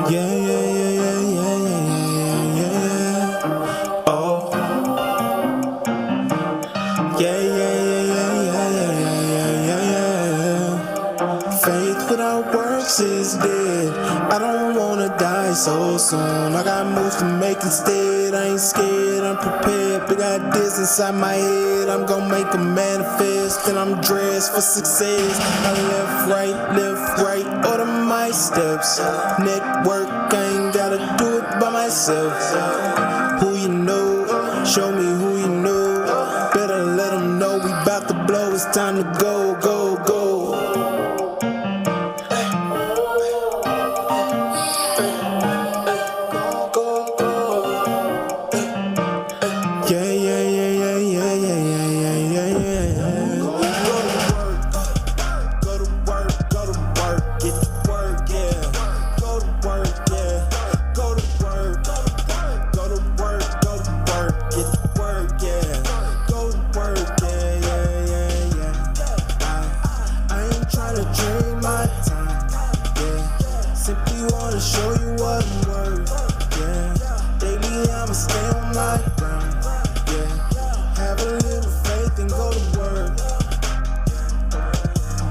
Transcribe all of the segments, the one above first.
Yeah, yeah, yeah, yeah, yeah, yeah, yeah, yeah. Oh. Yeah, yeah, yeah, yeah, yeah, yeah, yeah, yeah, yeah. Faith without works is dead. I don't wanna die so soon. I got moves to make instead. I ain't scared, I'm prepared. Big ideas inside my head. I'm gonna make them manifest. And I'm dressed for success. I left, right, order my steps. Network, I ain't gotta do it by myself. Who you know, show me who you know. Better let them know we bout to blow. It's time to go, go, go. Yeah, yeah, yeah, yeah, yeah, yeah, yeah, yeah, yeah. Go to work, get to work, yeah. Go to work, yeah. Go to work, get to work, yeah. Go to work, yeah, yeah, yeah, yeah. I ain't trying to trade my time, yeah. Simply wanna show you what I'm worth, yeah. Daily I'ma stay on my grind, yeah. Have a little faith and go to work.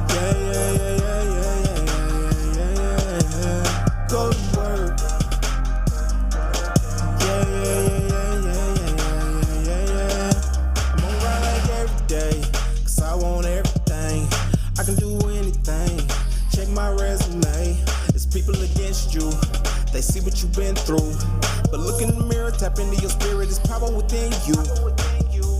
Yeah, yeah, yeah, yeah, yeah, yeah, yeah, yeah, yeah. Go to work. Yeah, yeah, yeah, yeah, yeah, yeah, yeah, yeah. I'm on ride like every day, 'cause I want everything. I can do anything. Check my resume. It's people against you. They see what you've been through. But look in the mirror, tap into your spirit. It's power within you.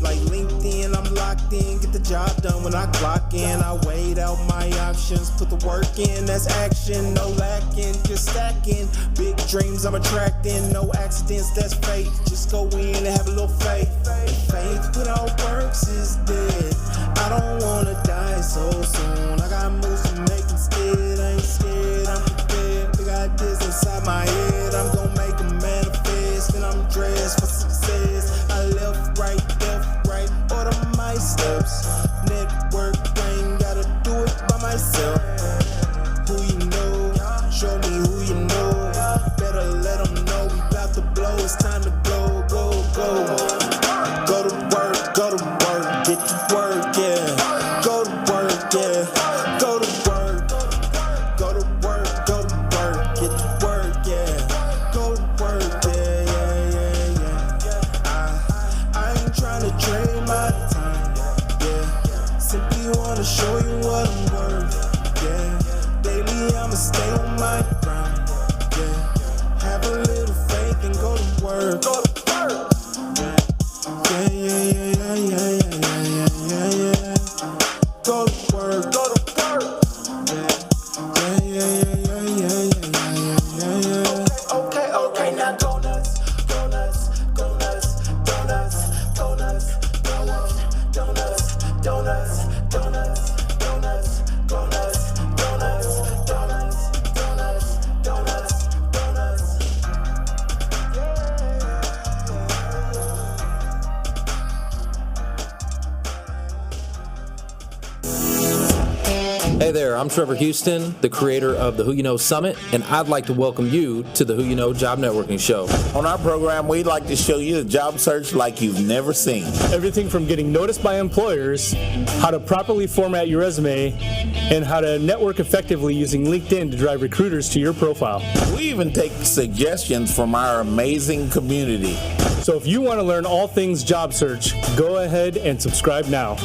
Like LinkedIn, I'm locked in. Get the job done when I clock in. I weighed out my options, put the work in. That's action, no lacking, just stacking. Big dreams I'm attracting, no accidents, that's fate. Just go in and have a little faith. And faith without works is dead. I don't wanna die so soon. I got moves to make instead. I ain't scared, I'm prepared. Big ideas inside my head. I'm gonna make them manifest. And I'm dressed for success. I left, right, order my steps. Network, I ain't gotta do it by myself. Who you know, show me who you know. Better let them know we bout to blow. It's time to go, go, go. Go to work, get to work, yeah. Go to work, yeah. Go to work, get to work, yeah. Go to work, yeah, yeah, yeah, yeah. I ain't tryna trade my time, yeah. Simply wanna show you what I'm worth, yeah. Daily I'ma stay on my grind, yeah. Have a little faith and go to work. Go to work. Yeah, yeah, yeah, yeah, yeah, yeah, yeah, yeah, yeah. Go to work. Go to work. Yeah, yeah, yeah, yeah, yeah, yeah, yeah, yeah, yeah. Okay, now go nuts, go nuts, go nuts, donuts, donuts, donuts, donuts, donuts, donuts, donuts, donuts, donuts, donuts, donuts, donuts, donuts. Hey there, I'm Trevor Houston, the creator of the Who You Know Summit, and I'd like to welcome you to the Who You Know Job Networking Show. On our program, we'd like to show you the job search like you've never seen. Everything from getting noticed by employers, how to properly format your resume, and how to network effectively using LinkedIn to drive recruiters to your profile. We even take suggestions from our amazing community. So if you want to learn all things job search, go ahead and subscribe now.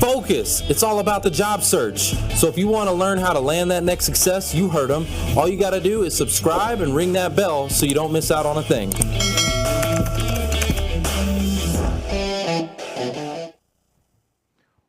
Focus! It's all about the job search. So if you want to learn how to land that next success, you heard them. All you got to do is subscribe and ring that bell so you don't miss out on a thing.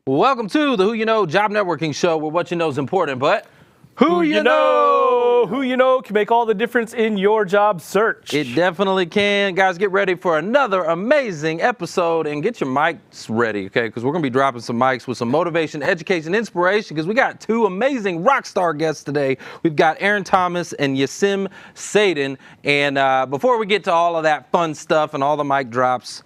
Welcome to the Who You Know Job Networking Show, where what you know is important, but Who you know can make all the difference in your job search. it definitely can. Guys, get ready for another amazing episode and get your mics ready, okay? Because we're going to be dropping some mics with some motivation, education, inspiration, because we got two amazing rock star guests today. We've got Erin Thomas and Yesim Saydan. And before we get to all of that fun stuff and all the mic drops,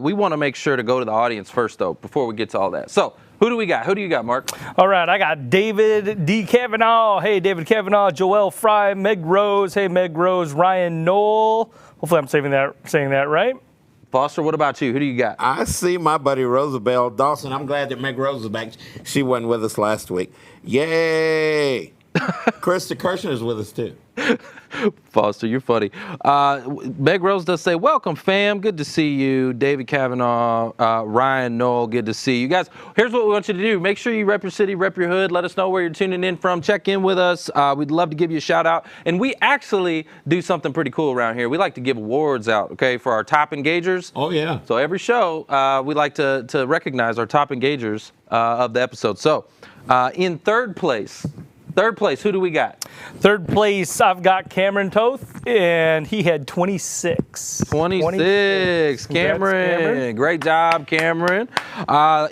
we want to make sure to go to the audience first, though, before we get to all that. So Who do we got? Who do you got, Mark? All right, I got David D. Kavanaugh. Hey, David Kavanaugh. Joelle Fry. Meg Rose. Hey, Meg Rose. Ryan Knoll. Hopefully I'm saying that right. Foster, what about you? Who do you got? I see my buddy Rosabelle Dawson. I'm glad that Meg Rose is back. She wasn't with us last week. Yay! Krista Kirshner is with us too. Foster, you're funny. Meg Rose does say, welcome, fam. Good to see you. David Kavanaugh, Ryan Knoll, good to see you. Guys, here's what we want you to do. Make sure you rep your city, rep your hood. Let us know where you're tuning in from. Check in with us. We'd love to give you a shout out. And we actually do something pretty cool around here. We like to give awards out, okay, for our top engagers. Oh, yeah. So every show, we like to recognize our top engagers of the episode. So in third place, who do we got? Third place, I've got Cameron Toth, and he had 26. 26. Cameron. Great job, Cameron.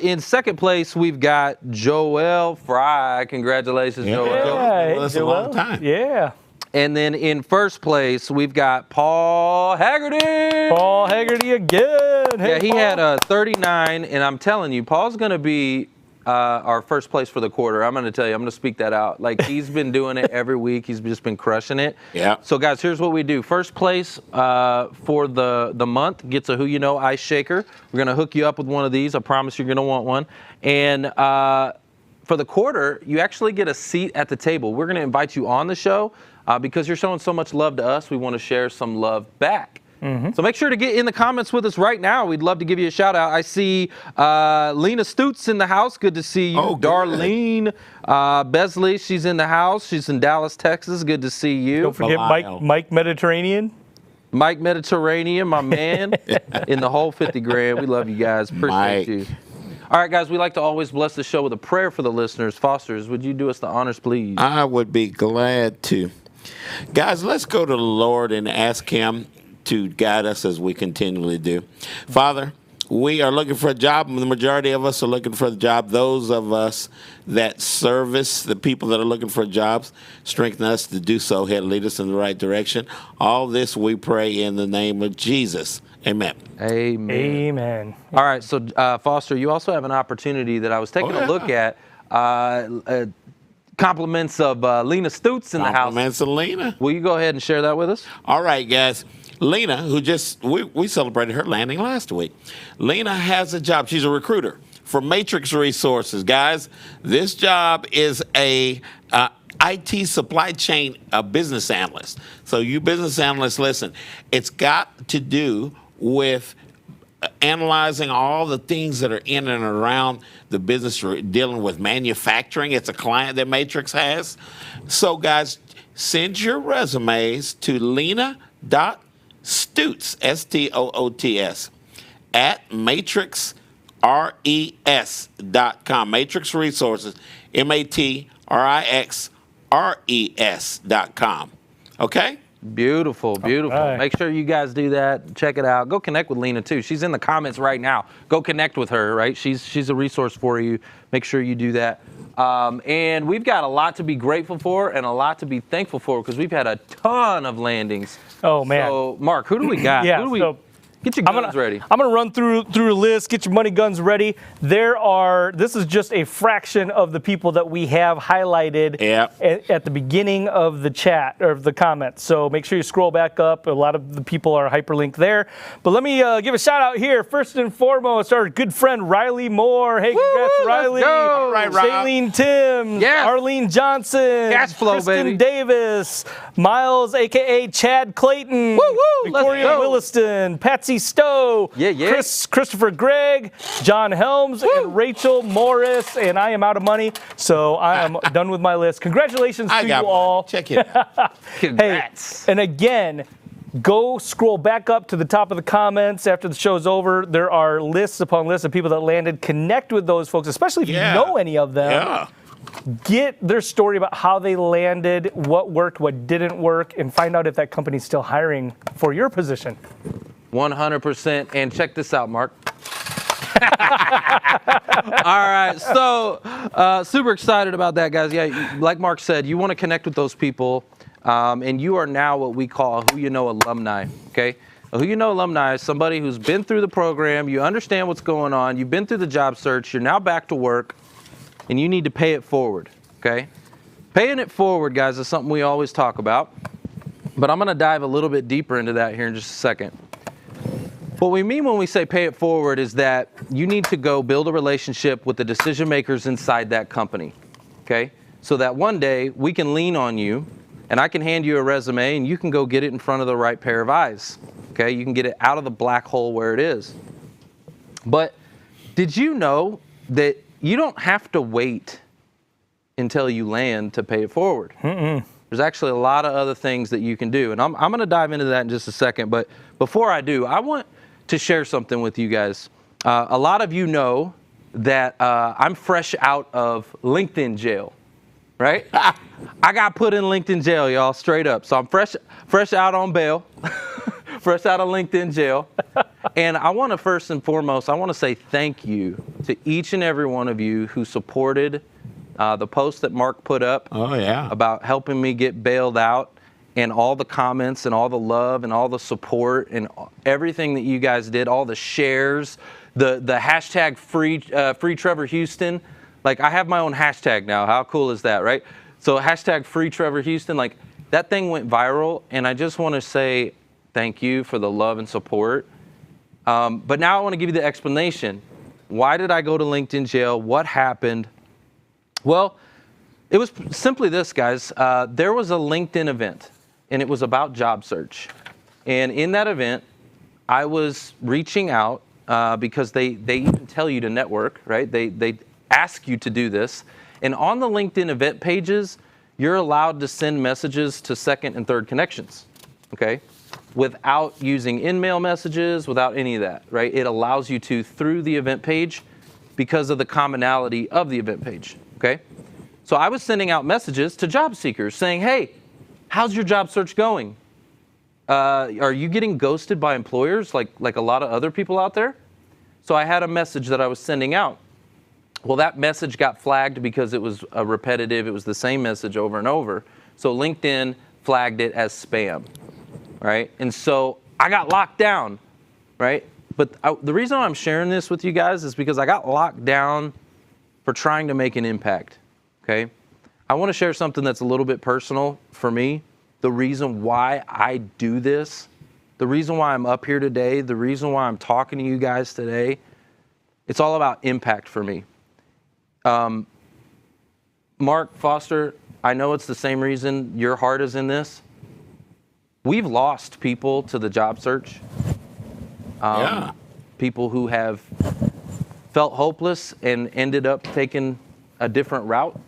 In second place, we've got Joelle Fry. Congratulations, Joelle. Yeah, That's a long time. Yeah. And then in first place, we've got Paul Haggerty. Paul Haggerty again. Hey, Yeah, he Paul. had 39, and I'm telling you, Paul's going to be our first place for the quarter. I'm going to tell you, I'm going to speak that out. Like, he's been doing it every week. He's just been crushing it. Yeah. So, guys, here's what we do. First place for the month gets a Who You Know ice shaker. We're going to hook you up with one of these. I promise you're going to want one. And for the quarter, you actually get a seat at the table. We're going to invite you on the show because you're showing so much love to us. We want to share some love back. Mm-hmm. So make sure to get in the comments with us right now. We'd love to give you a shout out. I see Lena Stutz in the house. Good to see you. Oh, good. Darlene Besley, she's in the house. She's in Dallas, Texas. Good to see you. Don't forget Mike Mediterranean. Mike Mediterranean, my man, in the whole 50 grand. We love you guys. Appreciate you. All right, guys, we like to always bless the show with a prayer for the listeners. Fosters, would you do us the honors, please? I would be glad to. Guys, let's go to the Lord and ask him to guide us as we continually do. Father, we are looking for a job. The majority of us are looking for a job. Those of us that service the people that are looking for jobs, strengthen us to do so. Lead us in the right direction. All this we pray in the name of Jesus. Amen. Amen. Amen. All right, so Foster, you also have an opportunity that I was taking a look at. Compliments of Lena Stutz in the house. Compliments of Lena. Will you go ahead and share that with us? All right, guys. Lena, who we celebrated her landing last week. Lena has a job. She's a recruiter for Matrix Resources. Guys, this job is a IT supply chain business analyst. So you business analysts, listen, it's got to do with analyzing all the things that are in and around the business dealing with manufacturing. It's a client that Matrix has. So, guys, send your resumes to Lena.Stutz, Stoots, at matrixres.com. Matrix Resources, MATRIXRES.com. Okay? Beautiful, beautiful. Right. Make sure you guys do that. Check it out. Go connect with Lena too. She's in the comments right now. Go connect with her, right? She's a resource for you. Make sure you do that. And we've got a lot to be grateful for and a lot to be thankful for because we've had a ton of landings. Oh, man. So, Mark, who do we got? Yeah, who do we, so get your guns ready. I'm gonna run through a list. Get your money guns ready. This is just a fraction of the people that we have highlighted at the beginning of the chat or the comments. So make sure you scroll back up. A lot of the people are hyperlinked there. But let me give a shout out here. First and foremost, our good friend Riley Moore. Hey, congrats, Riley. Go. Right, Rob. Shailene Timms. Yes. Arlene Johnson. Cash flow, Kristen baby. Davis. Miles, a.k.a. Chad Clayton. Woo, woo. Let's Victoria go. Williston. Patsy Stowe, Yeah. Christopher Gregg, John Helms, and Rachel Morris, and I am out of money, so I am done with my list. Congratulations to you all. Check it out. Congrats. Hey, and again, go scroll back up to the top of the comments after the show's over. There are lists upon lists of people that landed. Connect with those folks, especially if you know any of them. Yeah. Get their story about how they landed, what worked, what didn't work, and find out if that company's still hiring for your position. 100%. And check this out, Mark. All right. So super excited about that, guys. Yeah, like Mark said, you want to connect with those people. And you are now what we call a Who You Know alumni. Okay. A Who You Know alumni is somebody who's been through the program. You understand what's going on. You've been through the job search. You're now back to work. and you need to pay it forward, okay? Paying it forward, guys, is something we always talk about, but I'm going to dive a little bit deeper into that here in just a second. What we mean when we say pay it forward is that you need to go build a relationship with the decision makers inside that company, okay? So that one day we can lean on you and I can hand you a resume and you can go get it in front of the right pair of eyes, okay? You can get it out of the black hole where it is. But did you know that you don't have to wait until you land to pay it forward? There's actually a lot of other things that you can do. And I'm going to dive into that in just a second. But before I do, I want to share something with you guys. A lot of you know that I'm fresh out of LinkedIn jail, right? I got put in LinkedIn jail, y'all, straight up. So I'm fresh out on bail, fresh out of LinkedIn jail. And I want to first and foremost, I want to say thank you to each and every one of you who supported the post that Mark put up about helping me get bailed out, and all the comments and all the love and all the support and everything that you guys did, all the shares, the hashtag free Trevor Houston. Like, I have my own hashtag now. How cool is that, right? So hashtag free Trevor Houston, like, that thing went viral, and I just want to say thank you for the love and support. But now I want to give you the explanation. Why did I go to LinkedIn jail? What happened? Well, it was simply this, guys. There was a LinkedIn event, and it was about job search. And in that event, I was reaching out because they even tell you to network, right? They ask you to do this. And on the LinkedIn event pages, you're allowed to send messages to second and third connections, okay? Without using in-mail messages, without any of that, right? It allows you to through the event page because of the commonality of the event page, okay? So I was sending out messages to job seekers saying, hey, how's your job search going? Are you getting ghosted by employers like a lot of other people out there? So I had a message that I was sending out. Well, that message got flagged because it was repetitive. It was the same message over and over. So LinkedIn flagged it as spam, right? And so I got locked down, right? But the reason I'm sharing this with you guys is because I got locked down for trying to make an impact, okay? I want to share something that's a little bit personal for me. The reason why I do this, the reason why I'm up here today, the reason why I'm talking to you guys today, it's all about impact for me. Mark, Foster, I know it's the same reason your heart is in this. We've lost people to the job search. People who have felt hopeless and ended up taking a different route.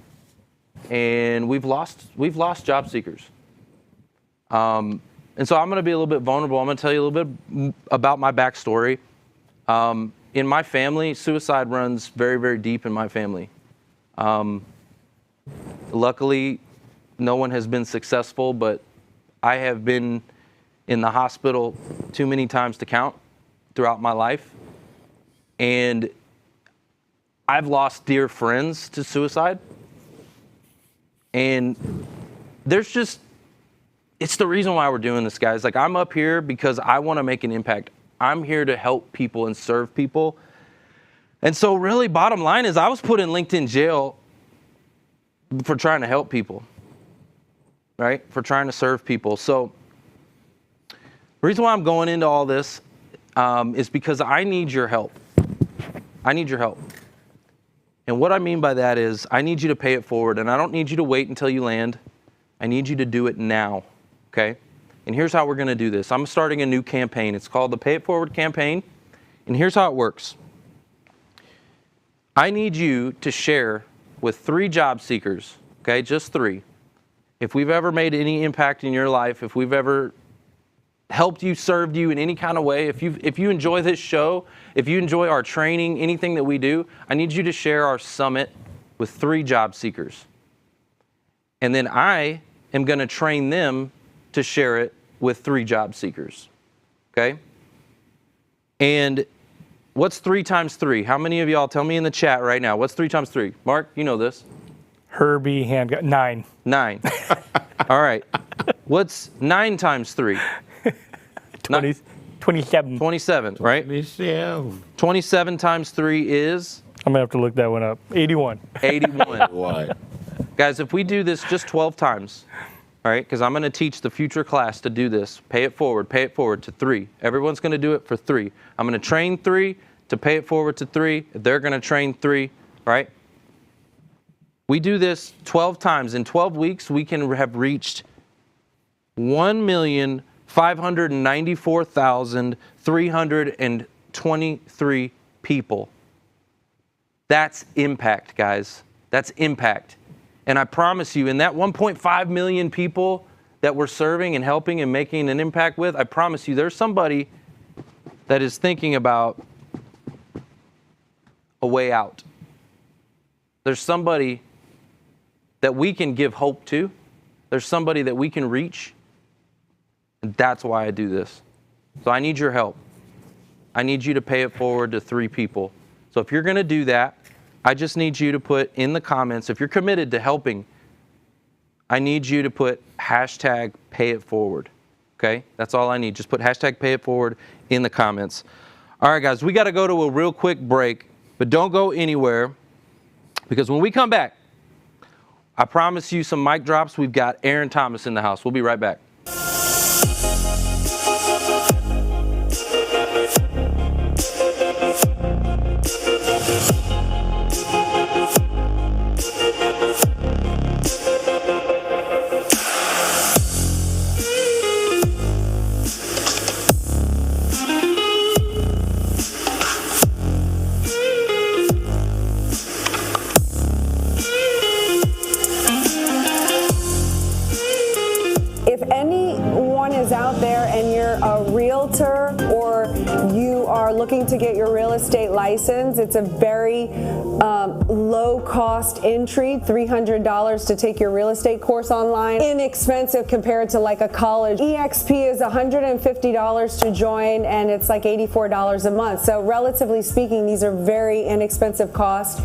And we've lost job seekers. And so I'm going to be a little bit vulnerable. I'm going to tell you a little bit about my backstory. In my family, suicide runs very, very deep in my family. Luckily, no one has been successful, but I have been in the hospital too many times to count throughout my life. And I've lost dear friends to suicide. And it's the reason why we're doing this, guys. Like, I'm up here because I want to make an impact. I'm here to help people and serve people. And so really, bottom line is I was put in LinkedIn jail for trying to help people, right? For trying to serve people. So the reason why I'm going into all this is because I need your help. I need your help. And what I mean by that is I need you to pay it forward, and I don't need you to wait until you land. I need you to do it now, okay? And here's how we're going to do this. I'm starting a new campaign. It's called the Pay It Forward campaign. And here's how it works. I need you to share with 3 job seekers, okay, just 3. If we've ever made any impact in your life, if we've ever helped you, served you in any kind of way, if you enjoy this show, if you enjoy our training, anything that we do, I need you to share our summit with 3 job seekers. And then I am going to train them to share it with 3 job seekers, okay? And what's 3 times 3? How many of y'all, tell me in the chat right now, what's 3 times 3? Mark, you know this. Herbie, 9. 9. All right. What's 9 times 3? 27. 27, right? 27. 27 times 3 is? I'm going to have to look that one up. 81. 81. What? Guys, if we do this just 12 times, all right, because I'm going to teach the future class to do this. Pay it forward to 3. Everyone's going to do it for 3. I'm going to train 3 to pay it forward to 3. They're going to train 3, right? We do this 12 times. In 12 weeks, we can have reached 1,594,323 people. That's impact, guys. That's impact. And I promise you, in that 1.5 million people that we're serving and helping and making an impact with, I promise you there's somebody that is thinking about a way out. There's somebody that we can give hope to. There's somebody that we can reach. And that's why I do this. So I need your help. I need you to pay it forward to 3 people. So if you're going to do that, I just need you to put in the comments, if you're committed to helping, I need you to put hashtag pay it forward. Okay? That's all I need. Just put hashtag pay it forward in the comments. All right, guys, we got to go to a real quick break, but don't go anywhere because when we come back, I promise you some mic drops. We've got Erin Thomas in the house. We'll be right back. Looking to get your real estate license. It's a very low cost entry, $300 to take your real estate course online. Inexpensive compared to like a college. EXP is $150 to join and it's like $84 a month. So relatively speaking, these are very inexpensive costs.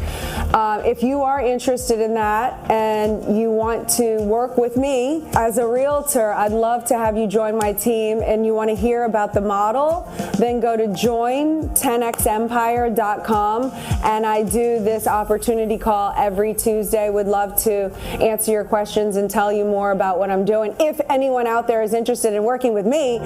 If you are interested in that and you want to work with me as a realtor, I'd love to have you join my team and you want to hear about the model, then go to join10xempire.com and I do this opportunity call every Tuesday. Would love to answer your questions and tell you more about what I'm doing. If anyone out there is interested in working with me.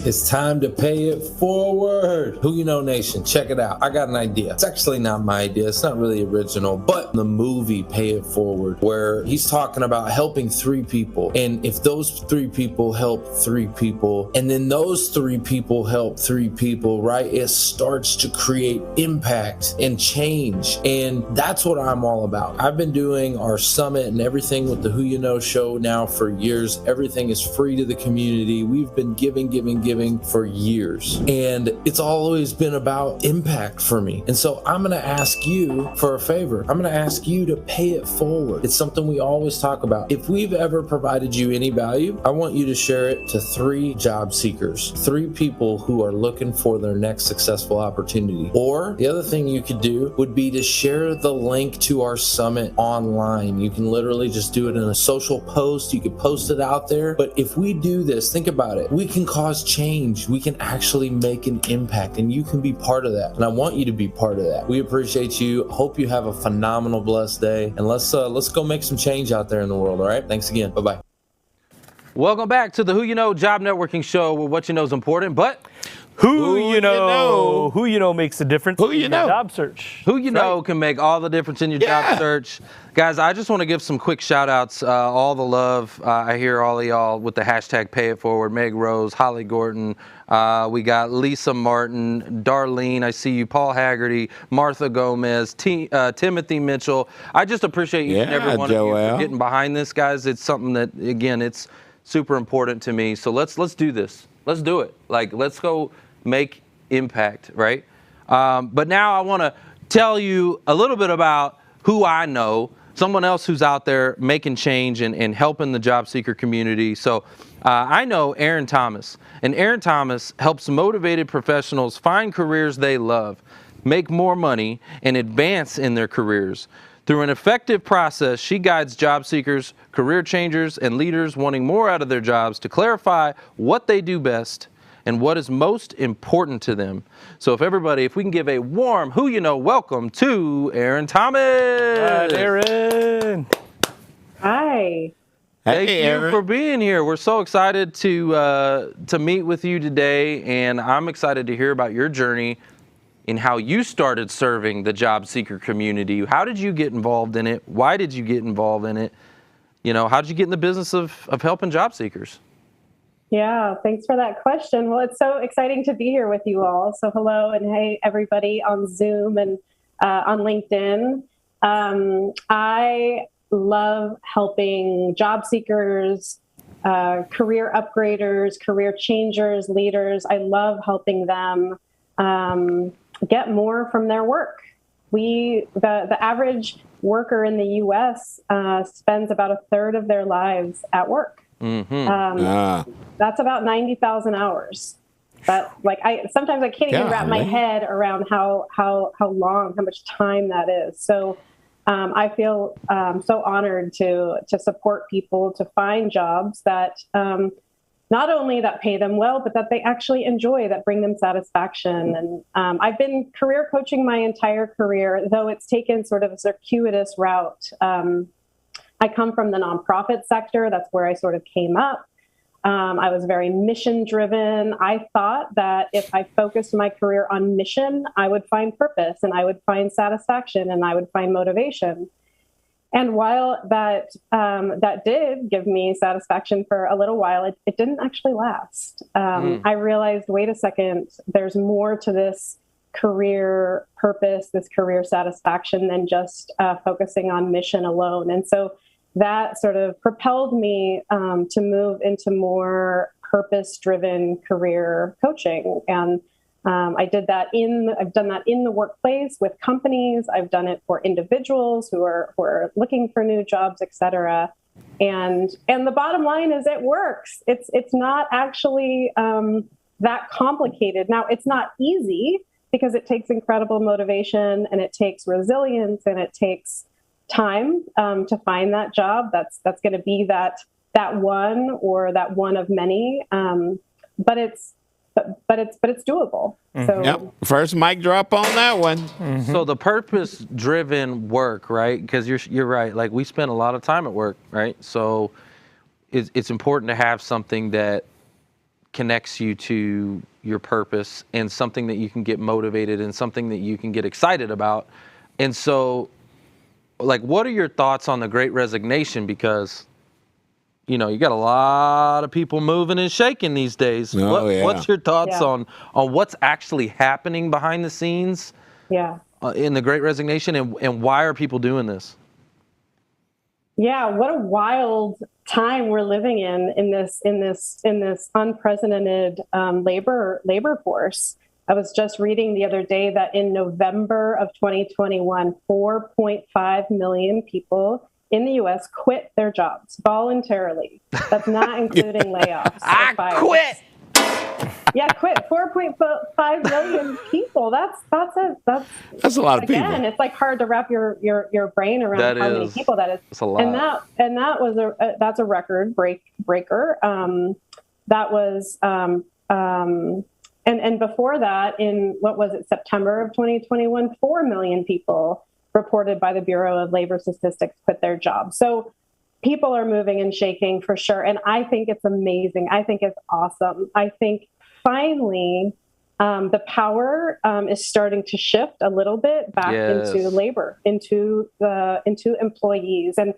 It's time to pay it forward. Who You Know Nation, check it out. I got an idea. It's actually not my idea. It's not really original, but the movie Pay It Forward, where he's talking about helping 3 people. And if those 3 people help 3 people, and then those 3 people help 3 people, right? It starts to create impact and change. And that's what I'm all about. I've been doing our summit and everything with the Who You Know show now for years. Everything is free to the community. We've been giving for years. And it's always been about impact for me. And so I'm going to ask you for a favor. I'm going to ask you to pay it forward. It's something we always talk about. If we've ever provided you any value, I want you to share it to 3 job seekers, 3 people who are looking for their next successful opportunity. Or the other thing you could do would be to share the link to our summit online. You can literally just do it in a social post. You could post it out there. But if we do this, think about it. We can cause change. We can actually make an impact and you can be part of that. And I want you to be part of that. We appreciate you. Hope you have a phenomenal, blessed day. And let's go make some change out there in the world. All right. Thanks again. Bye-bye. Welcome back to the Who You Know Job Networking Show where what you know is important, but Who you know makes a difference in your job search. Who you know can make all the difference in your job search. Guys, I just want to give some quick shout outs. All the love. I hear all of y'all with the hashtag pay it forward. Meg Rose, Holly Gordon. We got Lisa Martin, Darlene. I see you. Paul Haggerty, Martha Gomez, Timothy Mitchell. I just appreciate each and every one of you for getting behind this, guys. It's something that, again, it's super important to me. So let's do this. Let's do it. Like, let's go make impact, right? But now I want to tell you a little bit about who I know. someone else who's out there making change and helping the job seeker community. So I know Erin Thomas, and Erin Thomas helps motivated professionals find careers they love, make more money, and advance in their careers. Through an effective process, she guides job seekers, career changers, and leaders wanting more out of their jobs to clarify what they do best and what is most important to them. So if we can give a warm welcome to Erin Thomas. Hi, Erin. Hi. Thank Hey, you Erin. for being here. We're so excited to meet with you today, and I'm excited to hear about your journey and how you started serving the job seeker community. How did you get involved in it? Why did you get involved in it? How did you get in the business of helping job seekers? Yeah, thanks for that question. Well, it's so exciting to be here with you all. So hello and hey, everybody on Zoom and on LinkedIn. I love helping job seekers, career upgraders, career changers, leaders. I love helping them get more from their work. The average worker in the U.S. Spends about a third of their lives at work. That's about 90,000 hours. But sometimes I can't even wrap my head around how much time that is. So I feel so honored to support people to find jobs that not only that pay them well, but that they actually enjoy, that bring them satisfaction. And I've been career coaching my entire career, though it's taken sort of a circuitous route. I come from the nonprofit sector. That's where I sort of came up. I was very mission driven. I thought that if I focused my career on mission, I would find purpose and I would find satisfaction and I would find motivation. And while that did give me satisfaction for a little while, it didn't actually last. I realized, wait a second, there's more to this career purpose, this career satisfaction than just focusing on mission alone. And so that sort of propelled me to move into more purpose-driven career coaching. And I've done that in the workplace with companies. I've done it for individuals who are looking for new jobs, et cetera. And the bottom line is it works. It's not actually that complicated. Now, it's not easy because it takes incredible motivation and it takes resilience and it takes time to find that job that's going to be that one or that one of many. But it's doable. So Yep. First mic drop on that one. So the purpose-driven work, right? Because you're right. Like, we spend a lot of time at work, right? So it's important to have something that connects you to your purpose and something that you can get motivated and something that you can get excited about. And so, what are your thoughts on the Great Resignation? Because you got a lot of people moving and shaking these days. What's your thoughts on what's actually happening behind the scenes in the Great Resignation, and why are people doing this? Yeah, what a wild time we're living in this unprecedented labor force. I was just reading the other day that in November of 2021, 4.5 million people in the U.S. quit their jobs voluntarily. That's not including layoffs. I quit. Yeah, quit. 4.5 million people. That's a lot of people. Again, it's hard to wrap your brain around how many people that is. That's a lot. And that's a record breaker. That was and before that, in September of 2021, 4 million people reported by the Bureau of Labor Statistics quit their jobs. So people are moving and shaking for sure. And I think it's amazing. I think it's awesome. I think finally the power is starting to shift a little bit back into labor, into employees. And,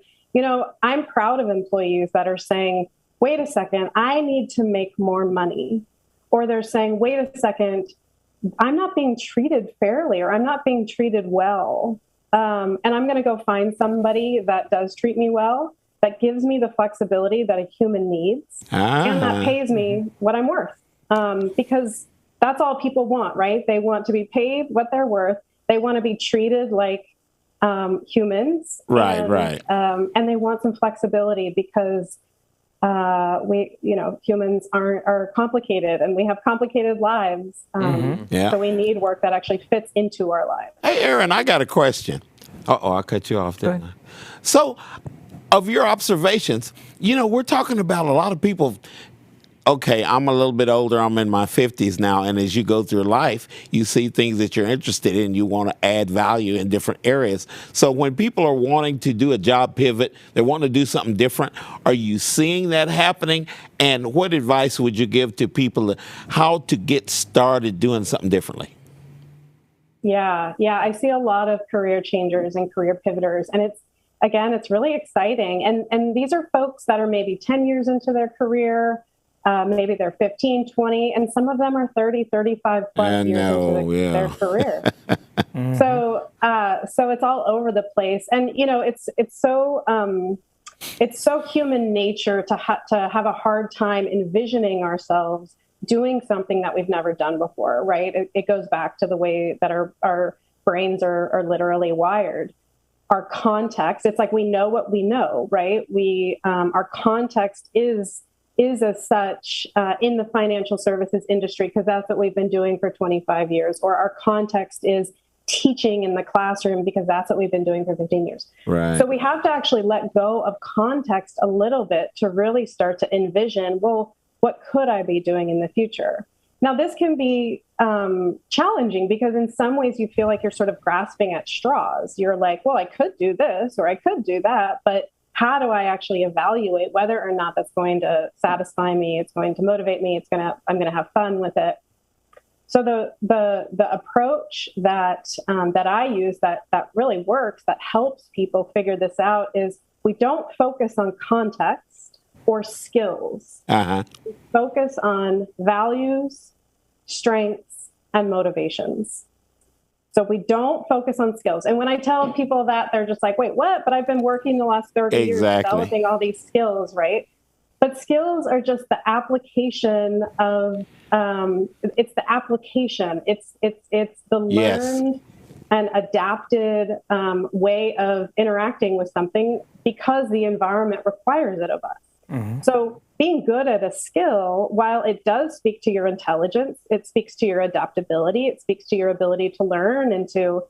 I'm proud of employees that are saying, wait a second, I need to make more money. Or they're saying, wait a second, I'm not being treated fairly, or I'm not being treated well. And I'm going to go find somebody that does treat me well, that gives me the flexibility that a human needs, and that pays me what I'm worth. Because that's all people want, right? They want to be paid what they're worth. They want to be treated like humans. Right. And they want some flexibility because humans are complicated and we have complicated lives. Yeah. So we need work that actually fits into our lives. Hey, Erin, I got a question. I cut you off, didn't I? So, of your observations, we're talking about a lot of people. Okay, I'm a little bit older. I'm in my 50s now. And as you go through life, you see things that you're interested in. You want to add value in different areas. So when people are wanting to do a job pivot, they want to do something different. Are you seeing that happening? And what advice would you give to people how to get started doing something differently? Yeah. I see a lot of career changers and career pivoters. And it's really exciting. And these are folks that are maybe 10 years into their career. Maybe they're 15, 20, and some of them are 30, 35 plus years into their career. So it's all over the place. And, it's so human nature to have a hard time envisioning ourselves doing something that we've never done before, right? It goes back to the way that our brains are literally wired. Our context, it's like we know what we know, right? Our context is as such in the financial services industry, because that's what we've been doing for 25 years, or our context is teaching in the classroom because that's what we've been doing for 15 years. Right. So we have to actually let go of context a little bit to really start to envision, well, what could I be doing in the future? Now, this can be challenging because in some ways you feel like you're sort of grasping at straws. You're like, well, I could do this or I could do that, but how do I actually evaluate whether or not that's going to satisfy me? It's going to motivate me. I'm going to have fun with it. So the approach that I use that really works, that helps people figure this out, is we don't focus on context or skills. We focus on values, strengths, and motivations. So we don't focus on skills. And when I tell people that, they're just like, wait, what? But I've been working the last 30 years developing all these skills, right? But skills are just the application of, it's the application. It's the learned and adapted way of interacting with something because the environment requires it of us. So being good at a skill, while it does speak to your intelligence, it speaks to your adaptability, it speaks to your ability to learn and to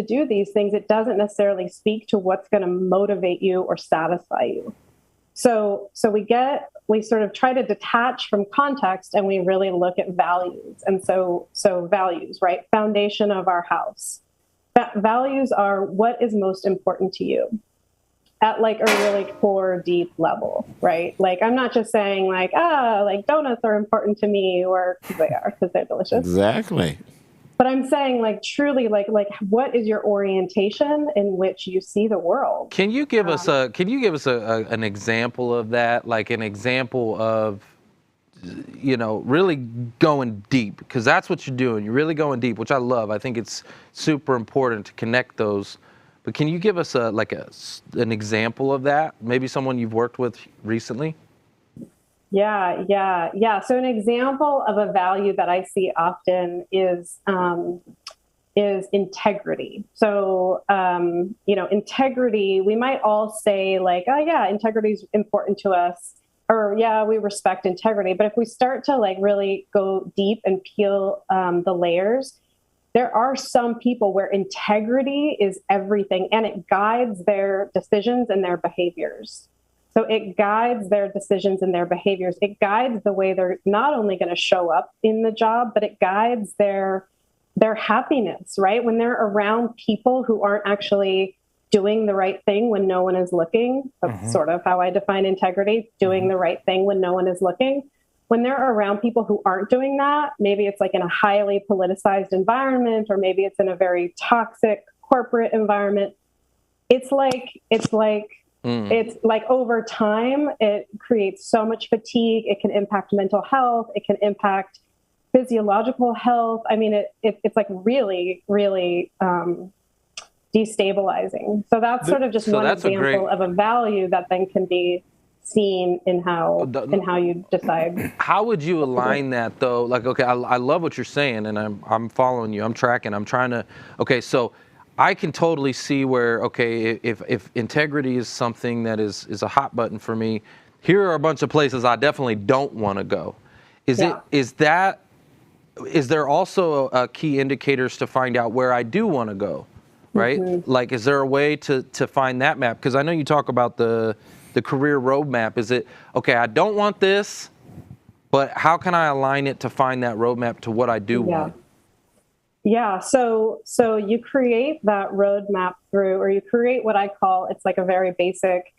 do these things. It doesn't necessarily speak to what's going to motivate you or satisfy you. So we sort of try to detach from context and we really look at values. And so values, right? Foundation of our house. Values are what is most important to you at like a really core, deep level, right? Like I'm not just saying like donuts are important to me, or because they're delicious. Exactly. But I'm saying like truly like what is your orientation in which you see the world? Can you give us an example of that? Like an example of really going deep, because that's what you're doing. You're really going deep, which I love. I think it's super important to connect those. But can you give us an example of that? Maybe someone you've worked with recently? Yeah. So an example of a value that I see often is integrity. So, integrity, we might all say like, oh yeah, integrity is important to us, or yeah, we respect integrity. But if we start to like really go deep and peel the layers, there are some people where integrity is everything and it guides their decisions and their behaviors. So it guides their decisions and their behaviors. It guides the way they're not only going to show up in the job, but it guides their happiness, right? When they're around people who aren't actually doing the right thing when no one is looking, that's sort of how I define integrity, doing the right thing when no one is looking. When they're around people who aren't doing that, maybe it's like in a highly politicized environment, or maybe it's in a very toxic corporate environment. It's like over time, it creates so much fatigue. It can impact mental health. It can impact physiological health. I mean, it's like really, really destabilizing. So that's sort of just one example of a value that then can be seen in how you decide. How would you align that though? Like, okay, I love what you're saying, and I'm following you. I'm tracking. I'm trying to. Okay, so I can totally see where, okay, if integrity is something that is a hot button for me, here are a bunch of places I definitely don't want to go. Is there also a key indicators to find out where I do want to go, right? Mm-hmm. Like, is there a way to find that map? Because I know you talk about the career roadmap. Is it, okay, I don't want this, but how can I align it to find that roadmap to what I do want? Yeah, so you create that roadmap through, or you create what I call, it's like a very basic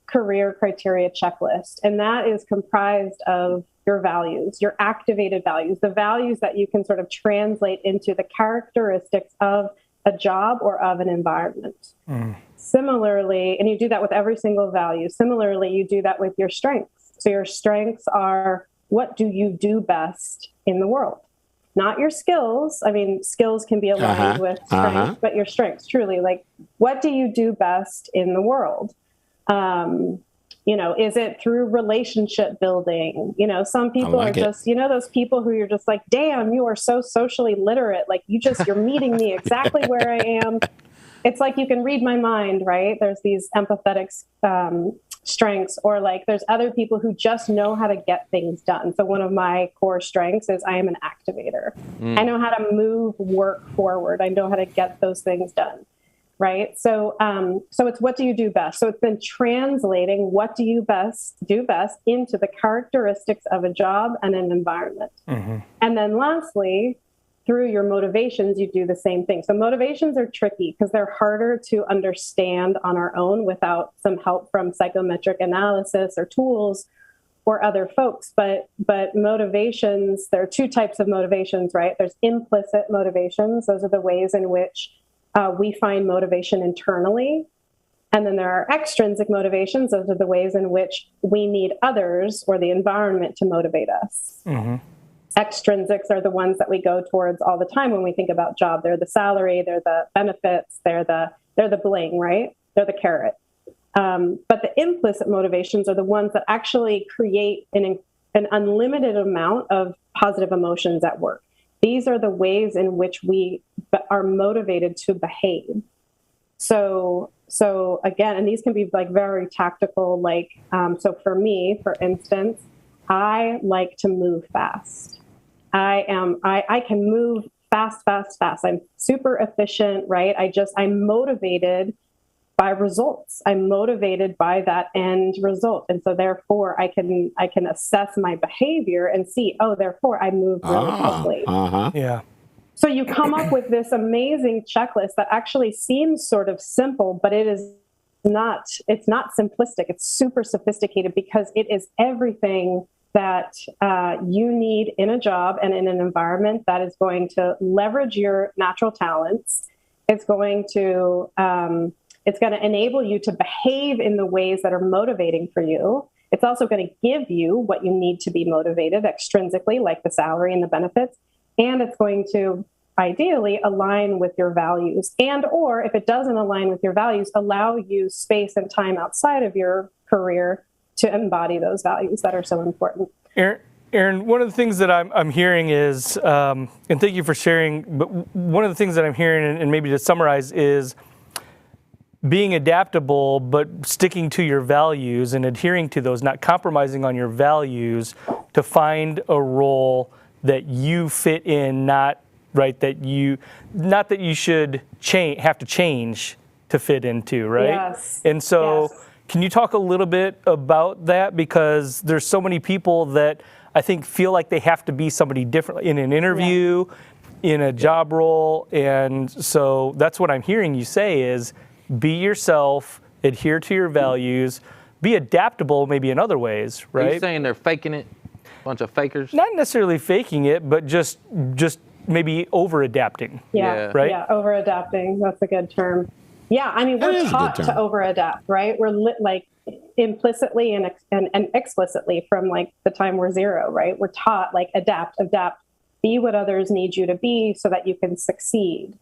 career criteria checklist. And that is comprised of your values, your activated values, the values that you can sort of translate into the characteristics of a job or of an environment. Similarly, and you do that with every single value. Similarly, you do that with your strengths. So your strengths are, what do you do best in the world? Not your skills. I mean, skills can be aligned with strengths, but your strengths, truly, like, what do you do best in the world? Is it through relationship building? Some people are just, those people who you're just like, damn, you are so socially literate. Like, you're meeting me exactly where I am. It's like you can read my mind, right? There's these empathetic strengths, or like there's other people who just know how to get things done. So one of my core strengths is I am an activator. I know how to move work forward. I know how to get those things done, right? So it's, what do you do best? So it's been translating what do you do best into the characteristics of a job and an environment. And then lastly, through your motivations, you do the same thing. So motivations are tricky because they're harder to understand on our own without some help from psychometric analysis or tools or other folks. But motivations, there are two types of motivations, right? There's implicit motivations. Those are the ways in which we find motivation internally. And then there are extrinsic motivations. Those are the ways in which we need others or the environment to motivate us. Extrinsics are the ones that we go towards all the time when we think about job. They're the salary, they're the benefits, they're the bling, right? They're the carrot. But the implicit motivations are the ones that actually create an unlimited amount of positive emotions at work. These are the ways in which we are motivated to behave. So again, and these can be like very tactical, like, so for me, for instance, I like to move fast. I can move fast. I'm super efficient, right? I'm motivated by results. I'm motivated by that end result. And so therefore I can assess my behavior and see, therefore I move really quickly. Yeah. So you come up with this amazing checklist that actually seems sort of simple, but it's not simplistic. It's super sophisticated because it is everything that you need in a job and in an environment that is going to leverage your natural talents. It's going to enable you to behave in the ways that are motivating for you. It's also going to give you what you need to be motivated extrinsically, like the salary and the benefits. And it's going to ideally align with your values, and or if it doesn't align with your values, allow you space and time outside of your career to embody those values that are so important. Erin, one of the things that I'm hearing is, and thank you for sharing, but one of the things that I'm hearing, and maybe to summarize, is being adaptable, but sticking to your values and adhering to those, not compromising on your values to find a role that you fit in, not that you should have to change to fit into, right? Yes. And so, yes. Can you talk a little bit about that? Because there's so many people that I think feel like they have to be somebody different in an interview, in a job role. And so that's what I'm hearing you say is be yourself, adhere to your values, be adaptable maybe in other ways, right? Are you saying they're faking it? Bunch of fakers? Not necessarily faking it, but just maybe over-adapting. Yeah, right? Yeah, over-adapting. That's a good term. Yeah, I mean, we're taught to over-adapt, right? We're like implicitly and explicitly from like the time we're zero, right? We're taught like adapt, be what others need you to be so that you can succeed.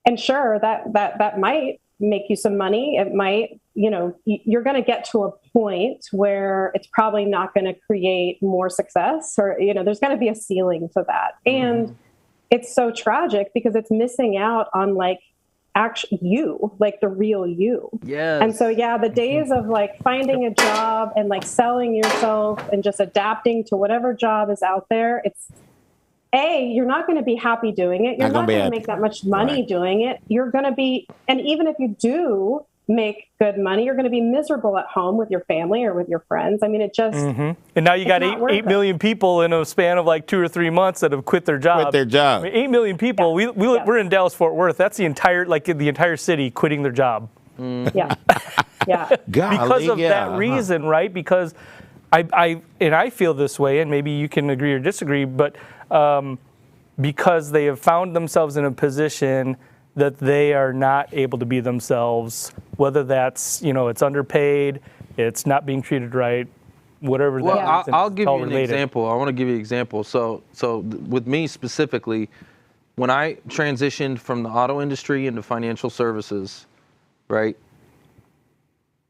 And sure, that might make you some money. It might, you're going to get to a point where it's probably not going to create more success, or, there's going to be a ceiling to that. And it's so tragic because it's missing out on like actually you, like the real you. Yes. And so, yeah, the days of like finding a job and like selling yourself and just adapting to whatever job is out there, you're not going to be happy doing it. You're not going to make that much money doing it. You're going to be, and even if you do make good money, you're going to be miserable at home with your family or with your friends. I mean, it just. And now you got 8 million people in a span of like 2 or 3 months that have quit their job. I mean, 8 million people. Yeah. We're in Dallas, Fort Worth. That's the entire city quitting their job. Yeah. Yeah. Because of that reason, right? Because I feel this way, and maybe you can agree or disagree, but because they have found themselves in a position that they are not able to be themselves, whether that's, it's underpaid, it's not being treated right, whatever that is. I'll give you an example. I want to give you an example. So with me specifically, when I transitioned from the auto industry into financial services, right,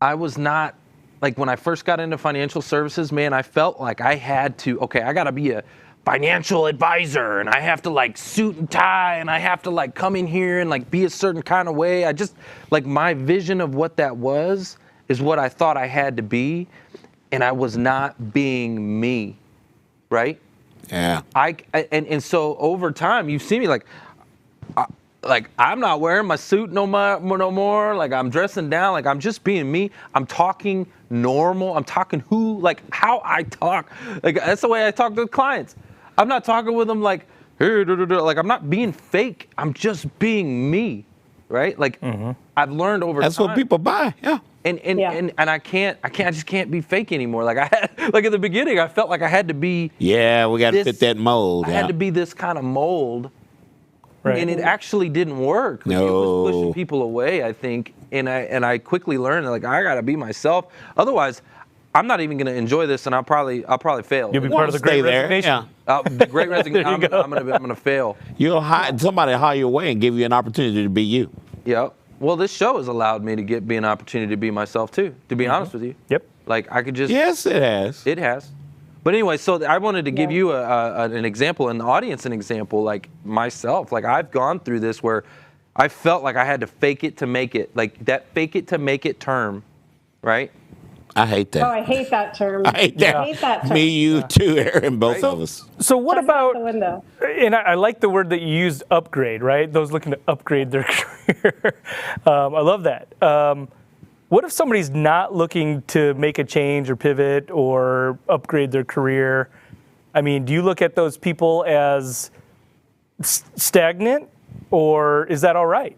I was not, like when I first got into financial services, man, I felt like I had to, I got to be a financial advisor and I have to like suit and tie and I have to like come in here and like be a certain kind of way. I just like my vision of what that was is what I thought I had to be, and I was not being me, right? Yeah. And so over time you've seen me like I'm not wearing my suit no more. Like I'm dressing down. Like I'm just being me. I'm talking normal. I'm talking how I talk. Like that's the way I talk to clients. I'm not talking with them like, hey, like I'm not being fake. I'm just being me, right? Like I've learned over time. That's what people buy. Yeah. And I just can't be fake anymore. Like I had, like at the beginning, I felt like I had to be. Yeah, we got to fit that mold. I had to be this kind of mold. Right. And it actually didn't work. No. It was pushing people away, I think. And I quickly learned like I gotta be myself. Otherwise, I'm not even gonna enjoy this, and I'll probably fail. You'll be part of the Great Resignation. Yeah. The Great Resignation. I'm gonna fail. Somebody hire you away and give you an opportunity to be you. Yeah. Well, this show has allowed me to be an opportunity to be myself too. To be honest with you. Yep. Like I could just. Yes, it has. It has. But anyway, so I wanted to give you an example, and the audience an example, like myself. Like I've gone through this where I felt like I had to fake it to make it, like that fake it to make it term, right? I hate that. Oh, I hate that term. I hate that term. Me, you too, Erin, both of us. So what That's about, out the window. And I like the word that you used, upgrade, right? Those looking to upgrade their career. I love that. What if somebody's not looking to make a change or pivot or upgrade their career? I mean, do you look at those people as stagnant, or is that all right?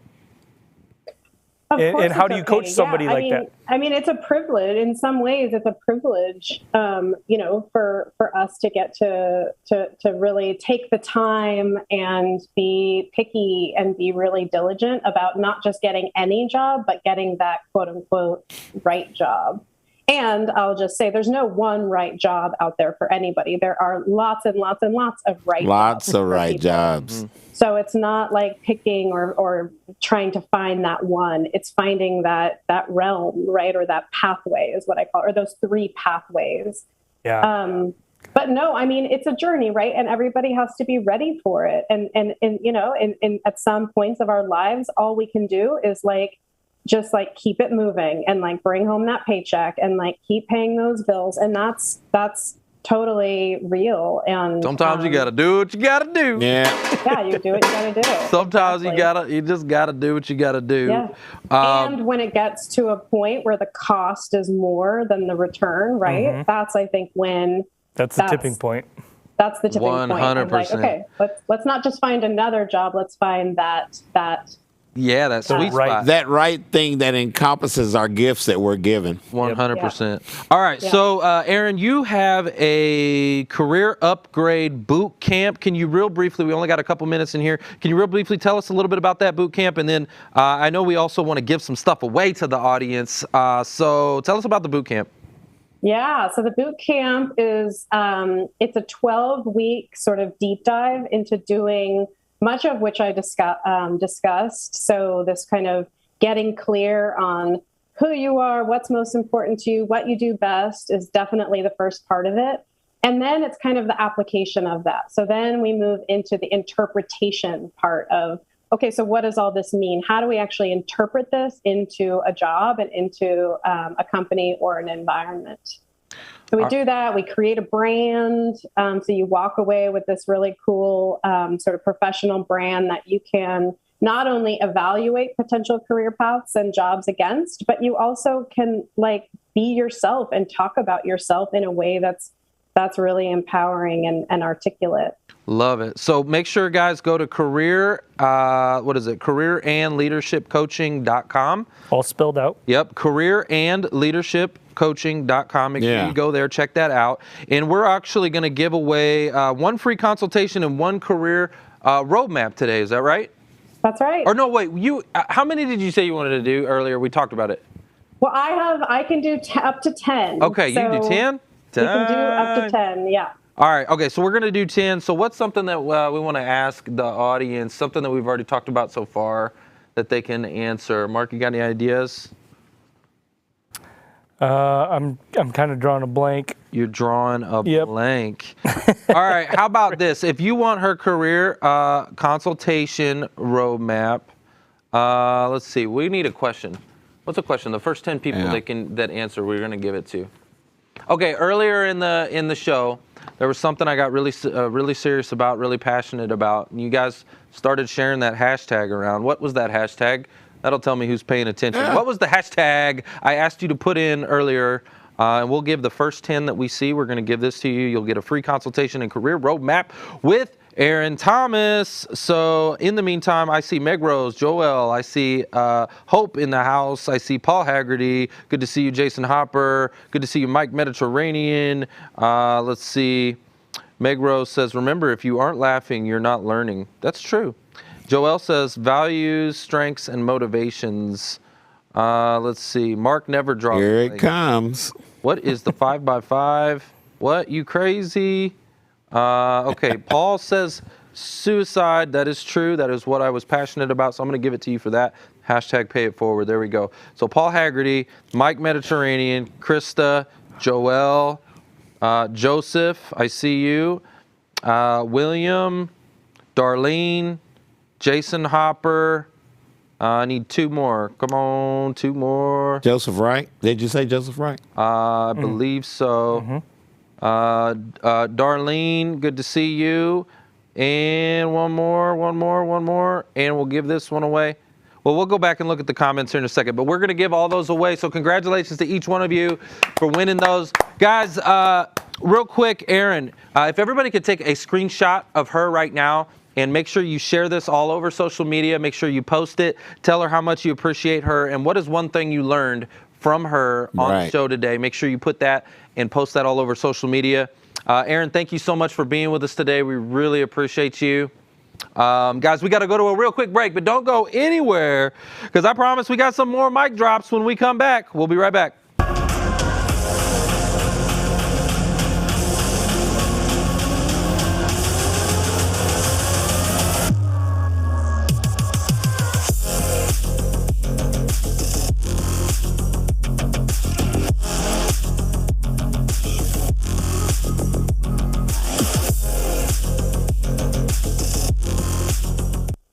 And how do you coach somebody like that? I mean, it's a privilege. In some ways, it's a privilege, for us to get to really take the time and be picky and be really diligent about not just getting any job, but getting that quote unquote right job. And I'll just say there's no one right job out there for anybody. There are lots and lots and lots of right jobs. Lots of right jobs. So it's not like picking or trying to find that one. It's finding that realm, right? Or that pathway is what I call it, or those 3 pathways. Yeah. But no, I mean, it's a journey, right? And everybody has to be ready for it. And at some points of our lives, all we can do is just keep it moving and bring home that paycheck and keep paying those bills. And that's totally real. And sometimes you got to do what you got to do. Yeah. Yeah, you do what you got to do. Sometimes you just got to do what you got to do. Yeah. And when it gets to a point where the cost is more than the return, right? That's, I think, when that's the tipping point. That's the tipping 100%. point. Okay, let's not just find another job. Let's find that yeah, that sweet spot. That right thing that encompasses our gifts that we're given. 100%. All right, so Erin, you have a career upgrade boot camp. Can you real briefly, we only got a couple minutes in here, can you real briefly tell us a little bit about that boot camp? And then I know we also want to give some stuff away to the audience. So tell us about the boot camp. Yeah, so the boot camp is, it's a 12-week sort of deep dive into doing much of which I discussed. So this kind of getting clear on who you are, what's most important to you, what you do best is definitely the first part of it. And then it's kind of the application of that. So then we move into the interpretation part of, okay, so what does all this mean? How do we actually interpret this into a job and into a company or an environment? So we do that. We create a brand. So you walk away with this really cool sort of professional brand that you can not only evaluate potential career paths and jobs against, but you also can like be yourself and talk about yourself in a way that's really empowering and articulate. Love it. So make sure, guys, go to careerandleadershipcoaching.com. All spelled out. Yep, careerandleadershipcoaching.com. Make sure you go there, check that out. And we're actually going to give away one free consultation and one career roadmap today. Is that right? That's right. Or no, wait, how many did you say you wanted to do earlier? We talked about it. Well, I can do up to 10. Okay, you can do 10? You can do up to 10, yeah. All right, okay, so we're going to do 10. So what's something that we want to ask the audience, something that we've already talked about so far that they can answer? Mark, you got any ideas? I'm kind of drawing a blank. You're drawing a blank. All right, how about this? If you want her career consultation roadmap, let's see, we need a question. What's a question? The first 10 people that answer, we're going to give it to. Okay, earlier in the show, there was something I got really serious about, really passionate about, and you guys started sharing that hashtag around. What was that hashtag? That'll tell me who's paying attention. What was the hashtag I asked you to put in earlier? And we'll give the first 10 that we see. We're going to give this to you. You'll get a free consultation and career roadmap with Erin Thomas. So in the meantime, I see Meg Rose, Joel, I see Hope in the house, I see Paul Haggerty, good to see you, Jason Hopper, good to see you, Mike Mediterranean. Let's see, Meg Rose says, remember, if you aren't laughing, you're not learning. That's true. Joel says, values, strengths, and motivations. Let's see, Mark never draws. Here it comes. What is the 5x5? What, you crazy? Okay, Paul says suicide. That is true. That is what I was passionate about. So I'm going to give it to you for that. Hashtag pay it forward. There we go. So Paul Haggerty, Mike Mediterranean, Krista, Joel, Joseph, I see you, William, Darlene, Jason Hopper. I need 2 more. Come on, 2 more. Joseph Wright. Did you say Joseph Wright? I believe so. Darlene, good to see you. And one more. And we'll give this one away. Well, we'll go back and look at the comments here in a second, but we're going to give all those away. So congratulations to each one of you for winning those. Guys, real quick, Erin, if everybody could take a screenshot of her right now and make sure you share this all over social media. Make sure you post it. Tell her how much you appreciate her and what is one thing you learned from her on the show today. Make sure you put that and post that all over social media. Erin, thank you so much for being with us today. We really appreciate you. Guys, we got to go to a real quick break, but don't go anywhere because I promise we got some more mic drops when we come back. We'll be right back.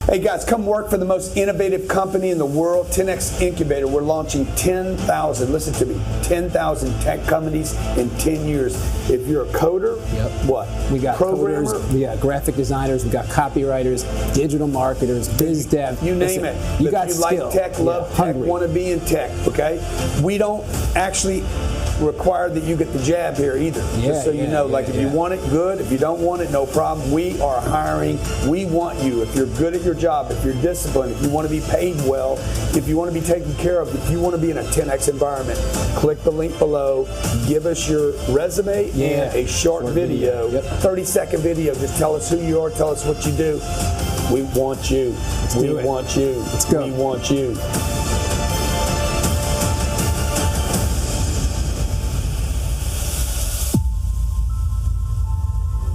Hey guys, come work for the most innovative company in the world, 10X Incubator. We're launching 10,000, listen to me, 10,000 tech companies in 10 years. If you're a coder, what? We got programmer, coders, we got graphic designers, we got copywriters, digital marketers, biz dev. you name it. You If got you skill. like tech, love tech, hungry. want to be in tech, okay? We don't actually require that you get the jab here either. Just so you know, if you want it, good. If you don't want it, no problem. We are hiring. We want you. If you're good at your job, if you're disciplined, if you want to be paid well, if you want to be taken care of, if you want to be in a 10X environment, click the link below. Give us your resume and a short video, 30-second video. Just tell us who you are. Tell us what you do. We want you. We want you. Let's go. We want you.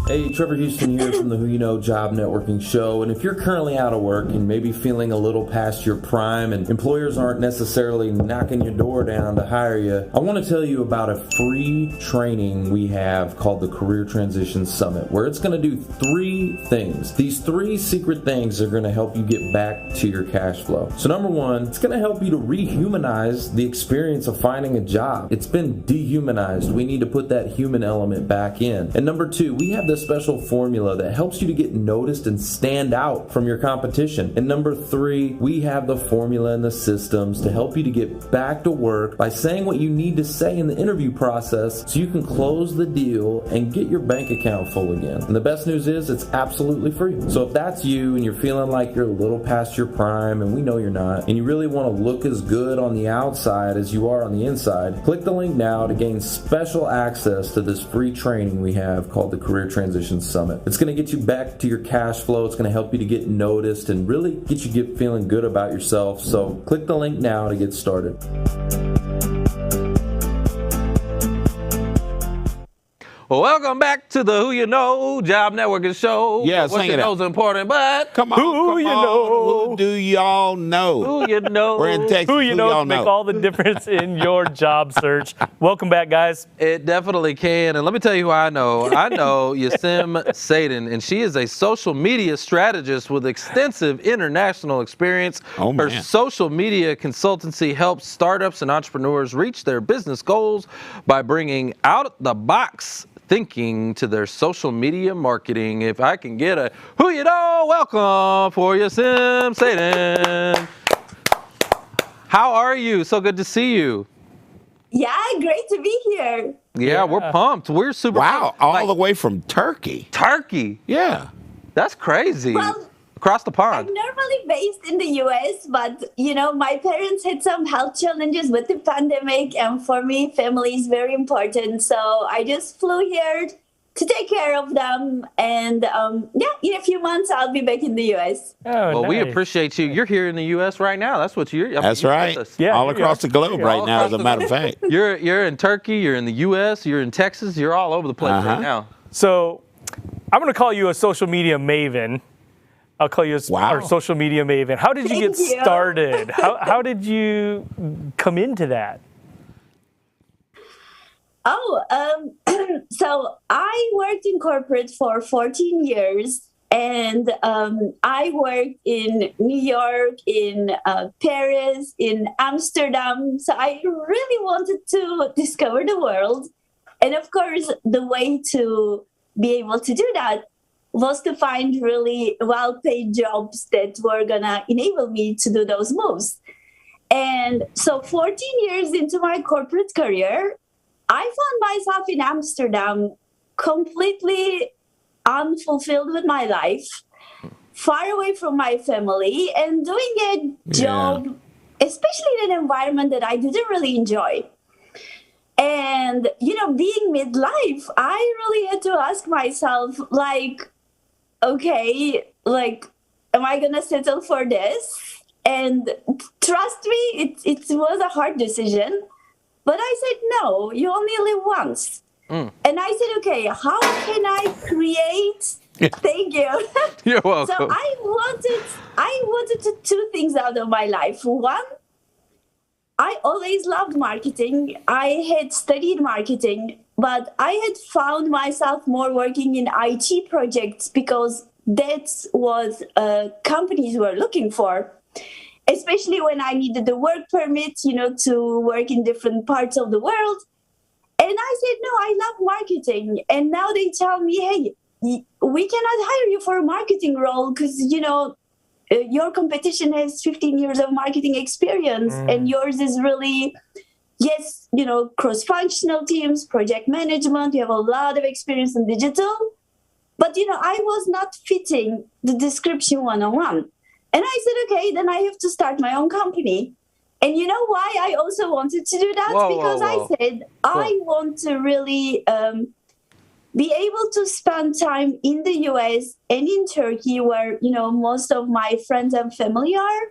Hey Hey, Trevor Houston here from the Who You Know Job Networking Show. And if you're currently out of work and maybe feeling a little past your prime and employers aren't necessarily knocking your door down to hire you, I want to tell you about a free training we have called the Career Transition Summit, where it's going to do 3 things. These 3 secret things are going to help you get back to your cash flow. So number 1, it's going to help you to rehumanize the experience of finding a job. It's been dehumanized. We need to put that human element back in. And number 2, we have this special formula that helps you to get noticed and stand out from your competition. And number 3, we have the formula and the systems to help you to get back to work by saying what you need to say in the interview process so you can close the deal and get your bank account full again. And the best news is it's absolutely free. So if that's you and you're feeling like you're a little past your prime, and we know you're not, and you really want to look as good on the outside as you are on the inside, click the link now to gain special access to this free training we have called the Career Transition Summit. It's going to get you back to your cash flow. It's going to help you to get noticed and really get you feeling good about yourself. So click the link now to get started. Well, welcome back to the Who You Know Job Networking Show. Yeah, what sing you it know out. is important, but Come on, Who you come on. know? Who do y'all know? who you know? We're in Texas. Who you know y'all can make all the difference in your job search. Welcome back, guys. It definitely can. And let me tell you who I know. I know Yesim Saydan, and she is a social media strategist with extensive international experience. Oh, man. Her social media consultancy helps startups and entrepreneurs reach their business goals by bringing out-the-box thinking to their social media marketing. If I can get a who you know, welcome for Yesim Saydan. How are you? So good to see you. Yeah, great to be here. Yeah, we're pumped. We're super Wow, pumped. all Like, the way from Turkey. Turkey. Yeah. That's crazy. Well, Across the I'm pond. normally based in the US, but my parents had some health challenges with the pandemic, and for me, family is very important. So I just flew here to take care of them, and in a few months I'll be back in the US. Oh, Well, we nice. appreciate you. You're here in the U.S. right now. That's what you're. That's you're right. with us. Yeah, all here you across are. the globe right All now, as across a matter of fact. You're in Turkey. You're in the U.S. You're in Texas. You're all over the place right now. So I'm going to call you a social media maven. I'll call you our social media maven. How did you get Thank you. started? How did you come into that? So I worked in corporate for 14 years, and I worked in New York, in Paris, in Amsterdam. So I really wanted to discover the world. And of course, the way to be able to do that was to find really well-paid jobs that were going to enable me to do those moves. And so 14 years into my corporate career, I found myself in Amsterdam completely unfulfilled with my life, far away from my family, and doing a job, especially in an environment that I didn't really enjoy. And, being midlife, I really had to ask myself, okay, am I going to settle for this? And trust me, it was a hard decision. But I said, no, you only live once. And I said, okay, how can I create? Thank you. You're welcome. So I wanted two things out of my life. One, I always loved marketing. I had studied marketing, but I had found myself more working in IT projects because that's what companies were looking for. Especially when I needed the work permit, to work in different parts of the world. And I said, no, I love marketing. And now they tell me, hey, we cannot hire you for a marketing role because, your competition has 15 years of marketing experience and yours is really, cross-functional teams, project management. You have a lot of experience in digital. But, I was not fitting the description one-on-one. And I said, okay, then I have to start my own company. And you know why I also wanted to do that? Because I said, I want to really be able to spend time in the US and in Turkey where, most of my friends and family are.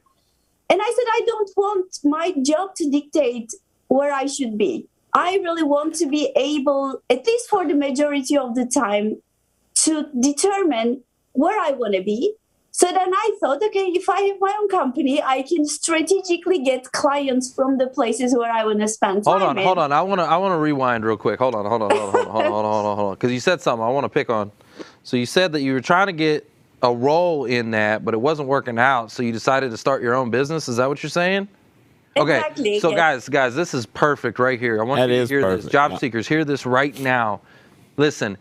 And I said, I don't want my job to dictate where I should be. I really want to be able, at least for the majority of the time, to determine where I want to be. So then I thought, okay, if I have my own company, I can strategically get clients from the places where I want to spend time. Hold on. I want to rewind real quick. Hold on. Because you said something I want to pick on. So you said that you were trying to get a role in that, but it wasn't working out. So you decided to start your own business. Is that what you're saying? Okay. Exactly, So yes. guys, this is perfect right here. I want you to hear this. Job seekers, hear this right now. Listen.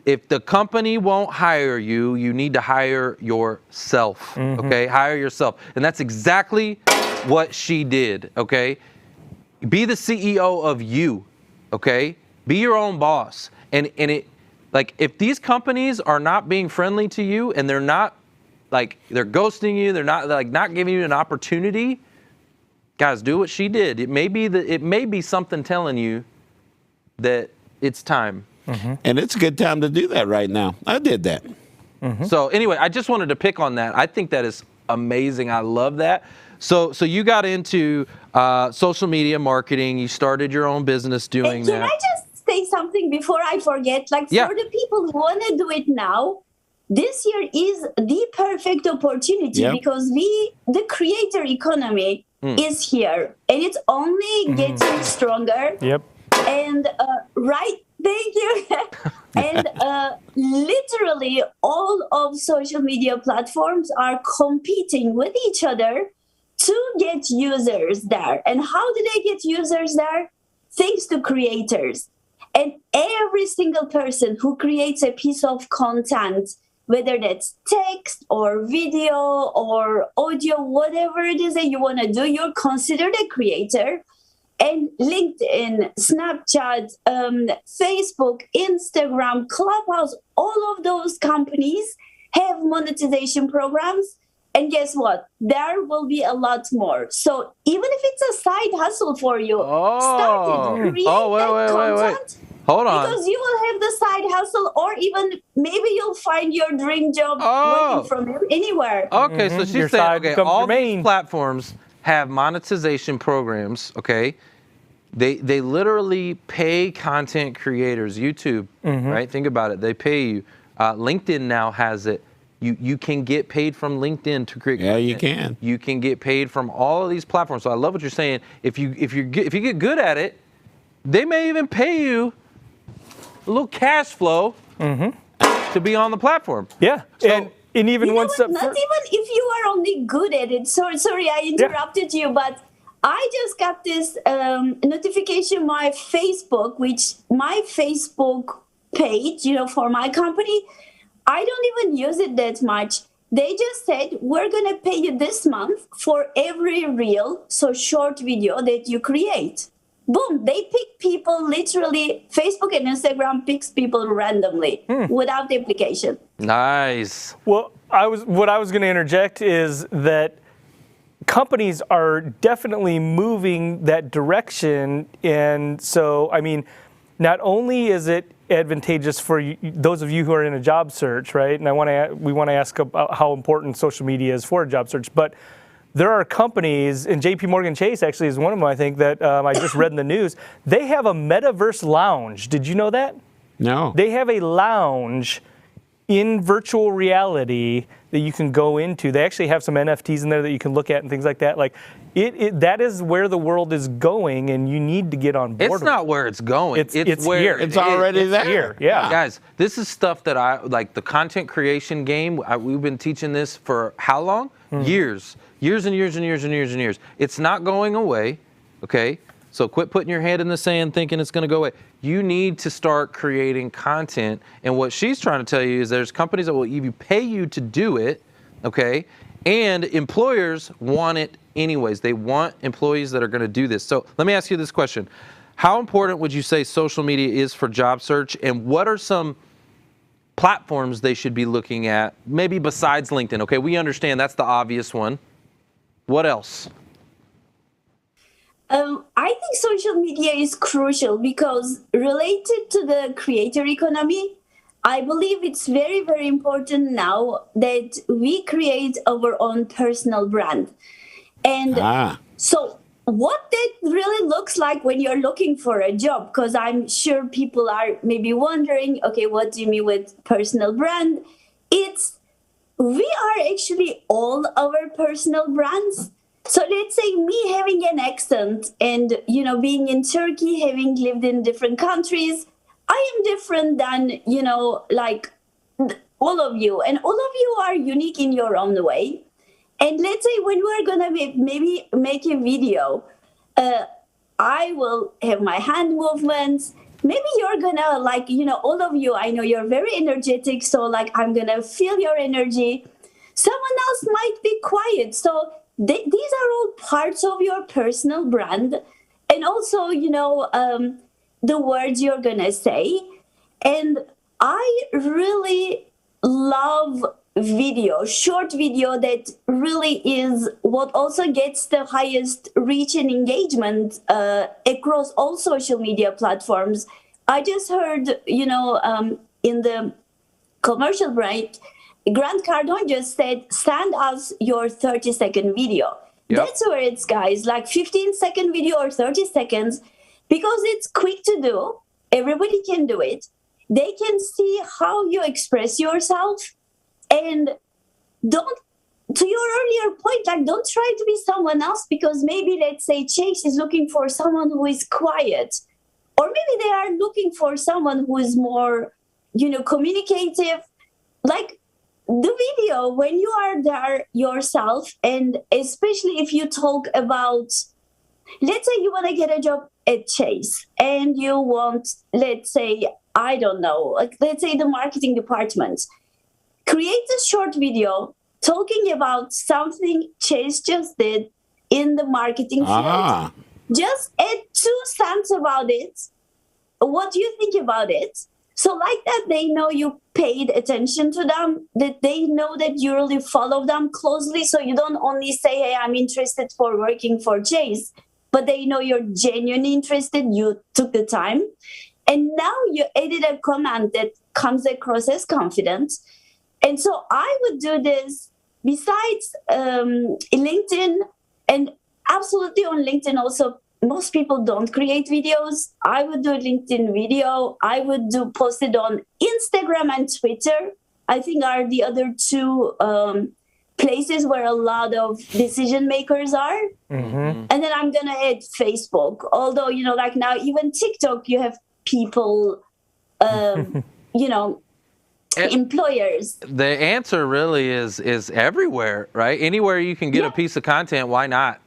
If the company won't hire you, you need to hire yourself, okay? Hire yourself. And that's exactly what she did, okay? Be the CEO of you, okay? Be your own boss. And it, like, if these companies are not being friendly to you and they're not, like, they're ghosting you, they're not, like, not giving you an opportunity, guys, do what she did. It may be something telling you that it's time. And it's a good time to do that right now. I did that. So anyway, I just wanted to pick on that. I think that is amazing. I love that. So you got into social media marketing. You started your own business doing that. Can I just say something before I forget? Like, for the people who want to do it now, this year is the perfect opportunity because the creator economy is here, and it's only getting stronger. And thank you. And literally all of social media platforms are competing with each other to get users there. And how do they get users there? Thanks to creators. And every single person who creates a piece of content, whether that's text or video or audio, whatever it is that you want to do, you're considered a creator. And LinkedIn, Snapchat, Facebook, Instagram, Clubhouse, all of those companies have monetization programs. And guess what? There will be a lot more. So even if it's a side hustle for you, start it. Create that content. Hold on. Because you will have the side hustle, or even maybe you'll find your dream job working from anywhere. Okay, so she's saying, okay, all these platforms have monetization programs, okay? They literally pay content creators, YouTube, right? Think about it. They pay you. LinkedIn now has it. You can get paid from LinkedIn to create content. You can. You can get paid from all of these platforms. So I love what you're saying. If you get good at it, they may even pay you a little cash flow to be on the platform. Yeah. So, and even not even if you are only good at it. Sorry, I interrupted you, but I just got this notification on my Facebook, which my Facebook page, for my company, I don't even use it that much. They just said, we're going to pay you this month for every reel, so short video that you create. Boom, they pick people literally. Facebook and Instagram picks people randomly without the application. Nice. Well, what I was going to interject is that companies are definitely moving that direction. And so, I mean, not only is it advantageous for those of you who are in a job search, right? And we want to ask about how important social media is for a job search, but there are companies, and JP Morgan Chase actually is one of them, I think, that I just read in the news. They have a metaverse lounge. Did you know that? No. They have a lounge in virtual reality that you can go into. They actually have some NFTs in there that you can look at and things like that. Like, that is where the world is going, and you need to get on board. It's not where it's going. It's where here. It's already there. Here. Yeah. Guys, this is stuff that I like. The content creation game. We've been teaching this for how long? Years and years and years and years and years. It's not going away. Okay. So quit putting your head in the sand thinking it's going to go away. You need to start creating content. And what she's trying to tell you is there's companies that will even pay you to do it, okay? And employers want it anyways. They want employees that are going to do this. So let me ask you this question. How important would you say social media is for job search? And what are some platforms they should be looking at, maybe besides LinkedIn? Okay, we understand that's the obvious one. What else? I think social media is crucial because related to the creator economy, I believe it's very, very important now that we create our own personal brand. And so what that really looks like when you're looking for a job, because I'm sure people are maybe wondering, okay, what do you mean with personal brand? We are actually all our personal brands. So let's say me having an accent and, being in Turkey, having lived in different countries, I am different than, like all of you. And all of you are unique in your own way. And let's say when we're going to maybe make a video, I will have my hand movements. Maybe you're going to all of you, I know you're very energetic. So I'm going to feel your energy. Someone else might be quiet. So these are all parts of your personal brand. And also, the words you're going to say. And I really love short video that really is what also gets the highest reach and engagement across all social media platforms. I just heard, in the commercial break, Grant Cardone just said, send us your 30-second video. Yep. That's where it's, guys, 15-second video or 30 seconds, because it's quick to do. Everybody can do it. They can see how you express yourself. And to your earlier point, don't try to be someone else, because maybe, let's say, Chase is looking for someone who is quiet. Or maybe they are looking for someone who is more, communicative. The video, when you are there yourself, and especially if you talk about, let's say you want to get a job at Chase and you want, let's say, I don't know, let's say the marketing department. Create a short video talking about something Chase just did in the marketing field. Just add 2 cents about it. What do you think about it? So that, they know you paid attention to them, that they know that you really follow them closely. So you don't only say, hey, I'm interested for working for Chase, but they know you're genuinely interested. You took the time. And now you added a comment that comes across as confident. And so I would do this besides LinkedIn, and absolutely on LinkedIn also. Most people don't create videos. I would do a LinkedIn video. I would post it on Instagram and Twitter. I think are the other 2 places where a lot of decision makers are. Mm-hmm. And then I'm going to add Facebook. Although, now even TikTok, you have people, employers. The answer really is everywhere, right? Anywhere you can get a piece of content, why not?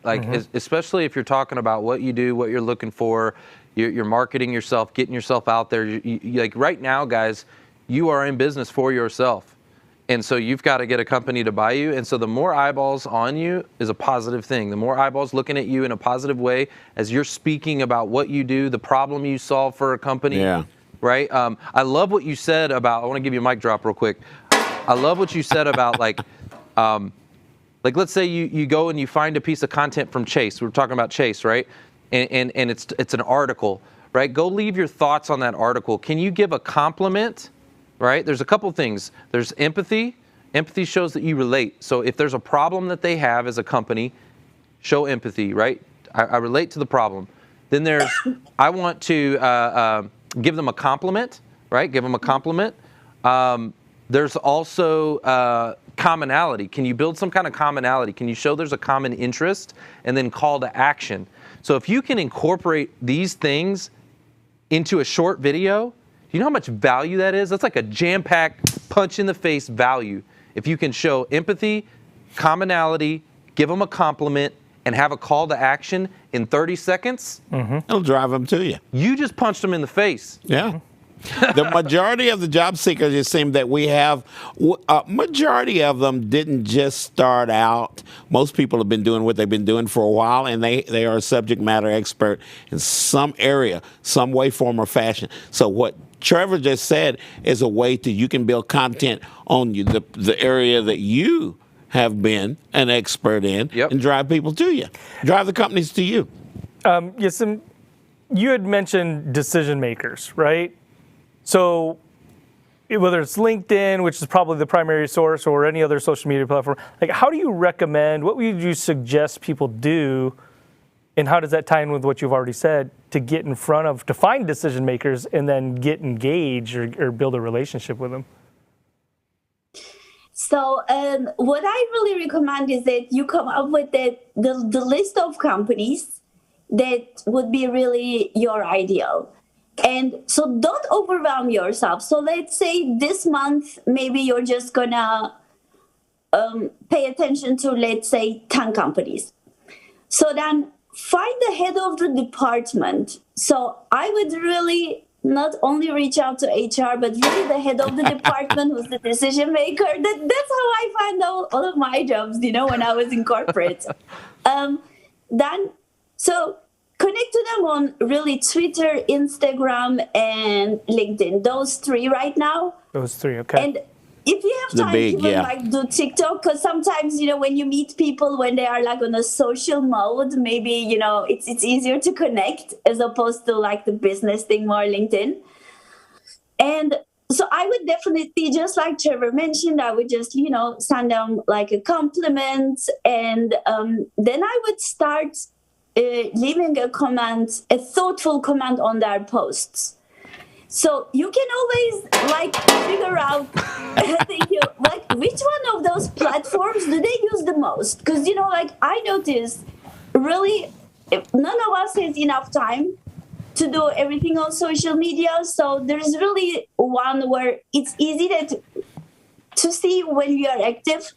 Especially if you're talking about what you do, what you're looking for, you're marketing yourself, getting yourself out there. You right now, guys, you are in business for yourself. And so you've got to get a company to buy you. And so the more eyeballs on you is a positive thing. The more eyeballs looking at you in a positive way as you're speaking about what you do, the problem you solve for a company. Yeah. Right? I love what you said about, I want to give you a mic drop real quick. I love what you said about let's say you go and you find a piece of content from Chase. We're talking about Chase, right? And it's an article, right? Go leave your thoughts on that article. Can you give a compliment, right? There's a couple things. There's empathy. Empathy shows that you relate. So if there's a problem that they have as a company, show empathy, right? I relate to the problem. Then there's, I want to, give them a compliment, right? Give them a compliment. There's also commonality. Can you build some kind of commonality? Can you show there's a common interest? And then call to action. So if you can incorporate these things into a short video, you know how much value that is? That's like a jam-packed, punch-in-the-face value. If you can show empathy, commonality, give them a compliment, and have a call to action in 30 seconds, it'll drive them to you. You just punched them in the face. Yeah. The majority of the job seekers, it seems that we have, majority of them didn't just start out. Most people have been doing what they've been doing for a while, and they are a subject matter expert in some area, some way, form, or fashion. So what Trevor just said is a way you can build content on the area that you have been an expert in, and drive people to you, drive the companies to you. Yesim, you had mentioned decision makers, right? So whether it's LinkedIn, which is probably the primary source, or any other social media platform, how do you recommend, what would you suggest people do And how does that tie in with what you've already said to get in front of, to find decision makers and then get engaged or build a relationship with them? So what I really recommend is that you come up with the list of companies that would be really your ideal. And so don't overwhelm yourself. So let's say this month, maybe you're just gonna pay attention to, let's say, 10 companies. So then find the head of the department. So I would really not only reach out to HR, but really the head of the department who's the decision maker. That's how I find all of my jobs, when I was in corporate. So connect to them on really Twitter, Instagram, and LinkedIn. Those three right now. Those three, okay. And if you have time, even do TikTok, because sometimes, when you meet people when they are like on a social mode, maybe, it's easier to connect as opposed to like the business thing, more LinkedIn. And so I would definitely, just like Trevor mentioned, I would just, send them like a compliment. And then I would start leaving a comment, a thoughtful comment on their posts. So you can always figure out, thank you, which one of those platforms do they use the most? Because, I noticed really none of us has enough time to do everything on social media. So there's really one where it's easy to see when we are active.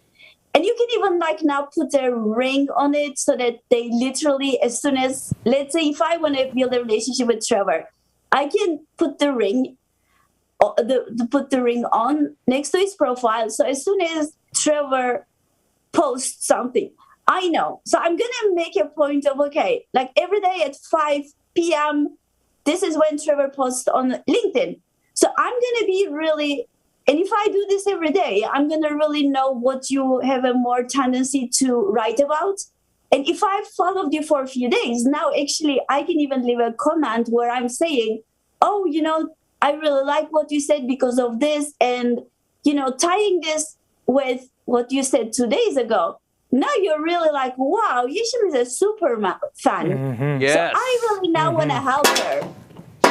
And you can even now put a ring on it so that they literally, as soon as, let's say if I want to build a relationship with Trevor, I can put the ring, put the ring on next to his profile. So as soon as Trevor posts something, I know. So I'm gonna make a point of every day at 5 p.m. This is when Trevor posts on LinkedIn. So I'm gonna be really, and if I do this every day, I'm gonna really know what you have a more tendency to write about. And if I followed you for a few days, now actually I can even leave a comment where I'm saying, oh, I really like what you said because of this. And, tying this with what you said 2 days ago, now you're really like, wow, Yesim is a super fan. Mm-hmm. Yes. So I really now want to help her.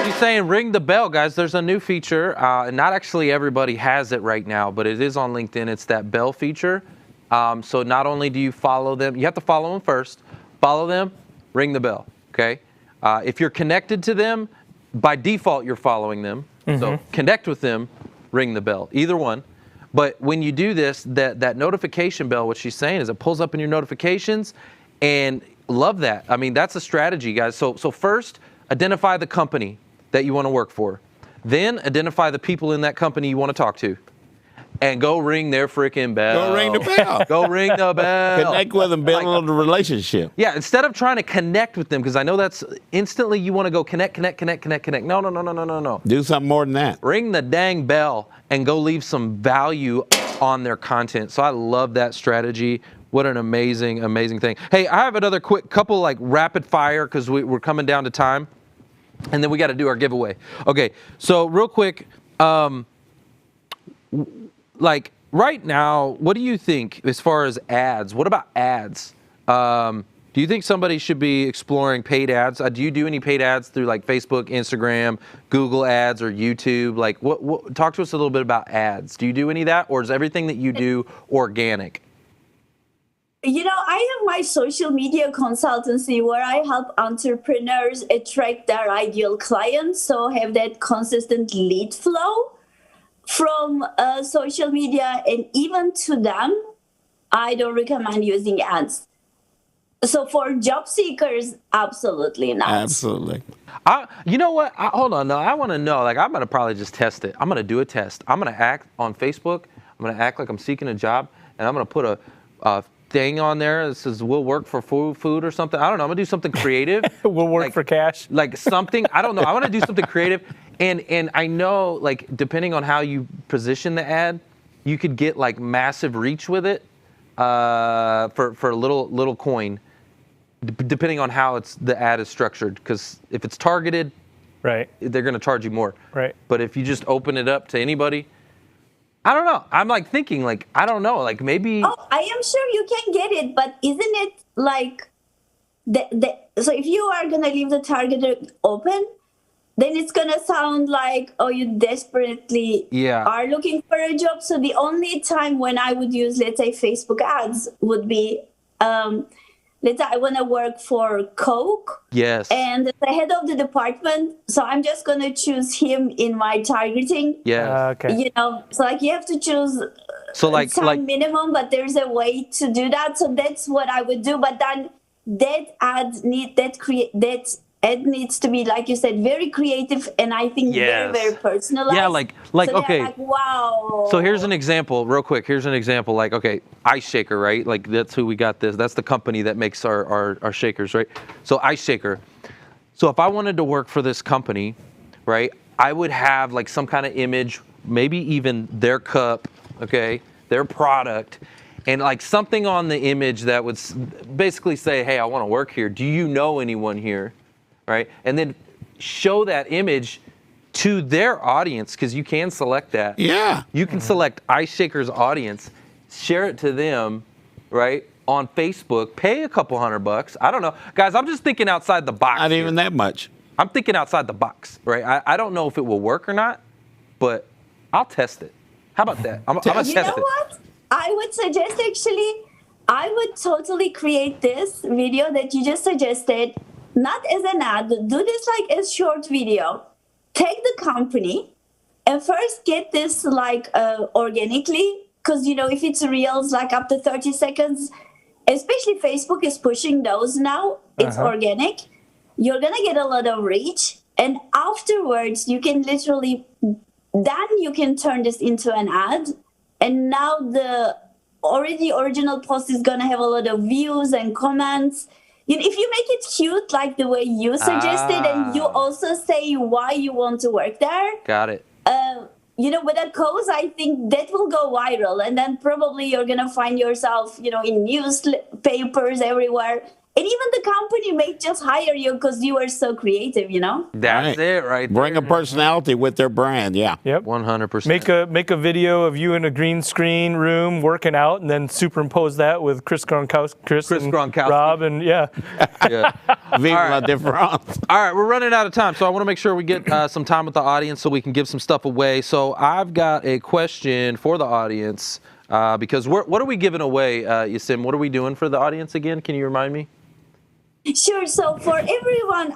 She's saying ring the bell, guys. There's a new feature. And not actually everybody has it right now, but it is on LinkedIn. It's that bell feature. So not only do you follow them, you have to follow them first. Follow them, ring the bell, okay? If you're connected to them, by default, you're following them. Mm-hmm. So connect with them, ring the bell, either one. But when you do this, that notification bell, what she's saying is it pulls up in your notifications, and love that. I mean, that's a strategy, guys. So first, identify the company that you want to work for. Then identify the people in that company you want to talk to. And go ring their freaking bell. Go ring the bell. Go ring the bell. Connect with them, build a relationship. Yeah, instead of trying to connect with them, because I know that's instantly you want to go connect. No. Do something more than that. Ring the dang bell and go leave some value on their content. So I love that strategy. What an amazing, amazing thing. Hey, I have another quick couple rapid fire because we're coming down to time. And then we got to do our giveaway. Okay, so real quick, right now, what do you think as far as ads? What about ads? Do you think somebody should be exploring paid ads? Do you do any paid ads through Facebook, Instagram, Google ads, or YouTube? What? Talk to us a little bit about ads. Do you do any of that, or is everything that you do organic? I have my social media consultancy where I help entrepreneurs attract their ideal clients, so have that consistent lead flow from social media, and even to them, I don't recommend using ads. So for job seekers, absolutely not. Absolutely. You know what? Hold on. No, I want to know. I'm going to probably just test it. I'm going to do a test. I'm going to act on Facebook. I'm going to act like I'm seeking a job, and I'm going to put a thing on there that says we'll work for food or something. I don't know. I'm going to do something creative. We'll work for cash. Something. I don't know. I want to do something creative. And I know, depending on how you position the ad, you could get massive reach with it for a little coin, depending on how the ad is structured. Because if it's targeted, right, they're going to charge you more. Right. But if you just open it up to anybody, I don't know. I'm thinking I don't know. Maybe. Oh, I am sure you can get it, but isn't it so if you are gonna leave the target open, then it's gonna sound like, oh, you desperately are looking for a job. So the only time when I would use, let's say, Facebook ads would be, let's say I want to work for Coke. Yes. And the head of the department, so I'm just gonna choose him in my targeting. Yeah. Okay. You know, so like you have to choose some minimum, but there's a way to do that. So that's what I would do. But then that ad needs to be, like you said, very creative, and I think very, very personalized. Yeah, like so okay. Like, wow. So here's an example, real quick. Here's an example, like, okay, Ice Shaker, right? Like, that's who we got this. That's the company that makes our shakers, right? So Ice Shaker. So if I wanted to work for this company, right, I would have like some kind of image, maybe even their cup, okay, their product, and like something on the image that would basically say, hey, I want to work here. Do you know anyone here? Right? And then show that image to their audience, because you can select that. Yeah. You can select Ice Shaker's audience, share it to them, right, on Facebook, pay a couple $100. I don't know. Guys, I'm just thinking outside the box. Not even that much. I'm thinking outside the box, right? I don't know if it will work or not, but I'll test it. How about that? I'm going to test it. You know what? I would suggest, actually, I would totally create this video that you just suggested, not as an ad, do this like a short video. Take the company and first get this like organically, because, you know, if it's reels, like up to 30 seconds, especially Facebook is pushing those now, it's organic. You're going to get a lot of reach. And afterwards, you can literally, then you can turn this into an ad. And now the original post is going to have a lot of views and comments. You know, if you make it cute, like the way you suggested, and you also say why you want to work there. Got it. You know, with that cause, I think that will go viral. And then probably you're going to find yourself, you know, in newspapers everywhere. And even the company may just hire you because you are so creative, you know? That's it right Bring there. a personality with their brand, yeah. Yep. 100%. Make a video of you in a green screen room working out, and then superimpose that with Chris Gronkowski, Rob, and yeah. Viva la difference. All right, we're running out of time, so I want to make sure we get some time with the audience so we can give some stuff away. So I've got a question for the audience because what are we giving away, Yesim? What are we doing for the audience again? Can you remind me? Sure. So for everyone,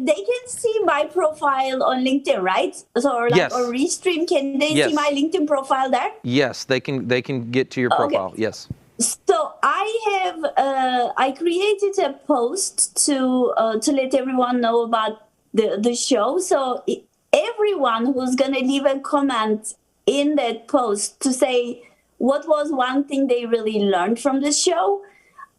they can see my profile on LinkedIn, right? So or Restream, can they see my LinkedIn profile there? Yes, they can get to your profile. Okay. Yes. So I created a post to let everyone know about the show. So everyone who's gonna leave a comment in that post to say what was one thing they really learned from the show,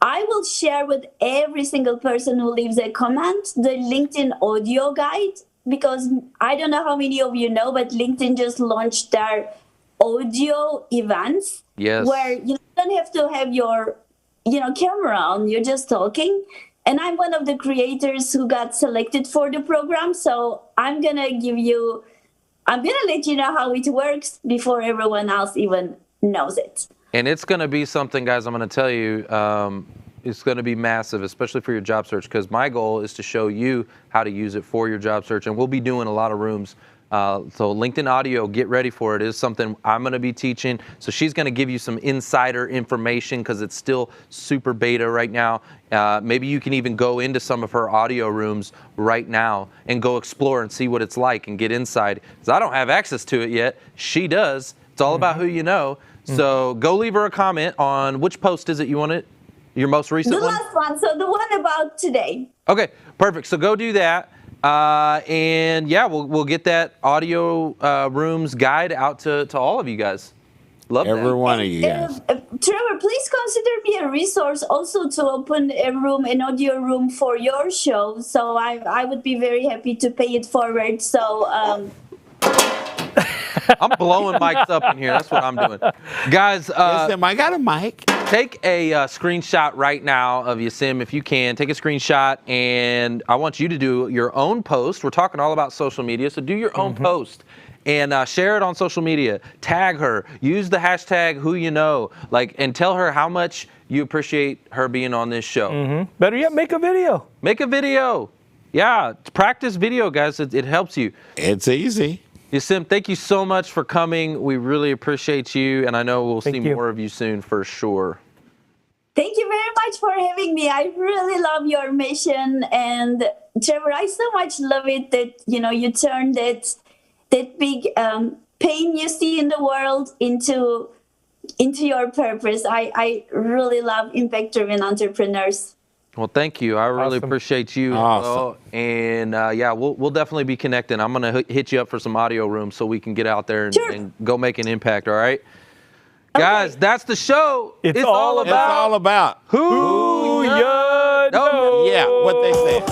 I will share with every single person who leaves a comment the LinkedIn audio guide, because I don't know how many of you know, but LinkedIn just launched their audio events. Yes. Where you don't have to have your, camera on, you're just talking. And I'm one of the creators who got selected for the program. So I'm going to let you know how it works before everyone else even knows it. And it's going to be something, guys, I'm going to tell you, it's going to be massive, especially for your job search, because my goal is to show you how to use it for your job search. And we'll be doing a lot of rooms. So LinkedIn audio, get ready for it. It is something I'm going to be teaching. So she's going to give you some insider information because it's still super beta right now. Maybe you can even go into some of her audio rooms right now and go explore and see what it's like and get inside. Because I don't have access to it yet. She does. It's all about who you know. So go leave her a comment on which post is it you want it? Your most recent one? The last one, so the one about today. Okay, perfect. So go do that. And yeah, we'll get that audio rooms guide out to all of you guys. Love every that. one of you guys. Trevor, please consider me a resource also to open an audio room for your show. So I would be very happy to pay it forward. So I'm blowing mics up in here. That's what I'm doing. Guys. Listen, I got a mic. Take a screenshot right now of Yesim if you can. Take a screenshot, and I want you to do your own post. We're talking all about social media, so do your own post. And share it on social media. Tag her. Use the hashtag #WhoYouKnow. And tell her how much you appreciate her being on this show. Better yet, make a video. Make a video. Yeah, practice video, guys. It helps you. It's easy. Yesim, thank you so much for coming. We really appreciate you, and I know we'll see more of you soon for sure. Thank you very much for having me. I really love your mission, and Trevor, I so much love it that you turned that big pain you see in the world into your purpose. I really love impact-driven entrepreneurs. Well, thank you. I really appreciate you. Awesome. And yeah, we'll definitely be connecting. I'm gonna hit you up for some audio room so we can get out there and go make an impact. All right, guys, that's the show. It's all about who you know. Yeah, what they said.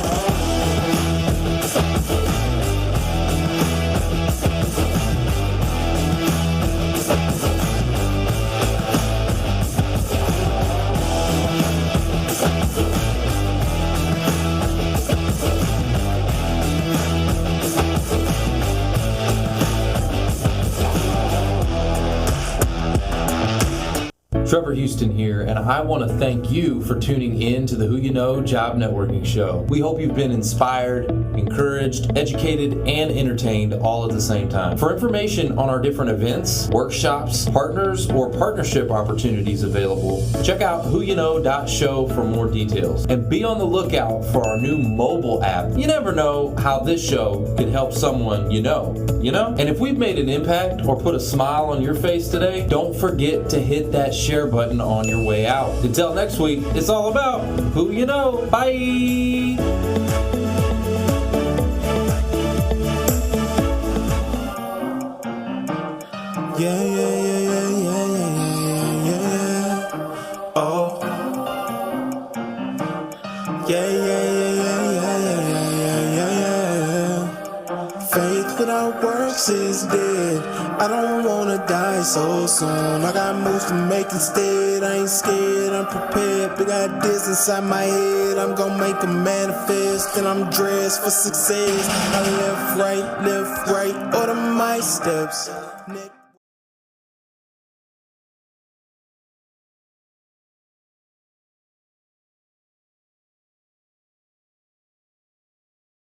Trevor Houston here, and I want to thank you for tuning in to the Who You Know Job Networking Show. We hope you've been inspired, encouraged, educated, and entertained all at the same time. For information on our different events, workshops, partners, or partnership opportunities available, check out whoyouknow.show for more details. And be on the lookout for our new mobile app. You never know how this show could help someone you know? And if we've made an impact or put a smile on your face today, don't forget to hit that share button on your way out. Until next week, it's all about who you know. Bye. Oh. Faith without works is dead. I don't wanna die so soon. I got moves to make instead. I ain't scared, I'm prepared. Big ideas inside my head. I'm gonna make them manifest. And I'm dressed for success. I left, right, order my steps.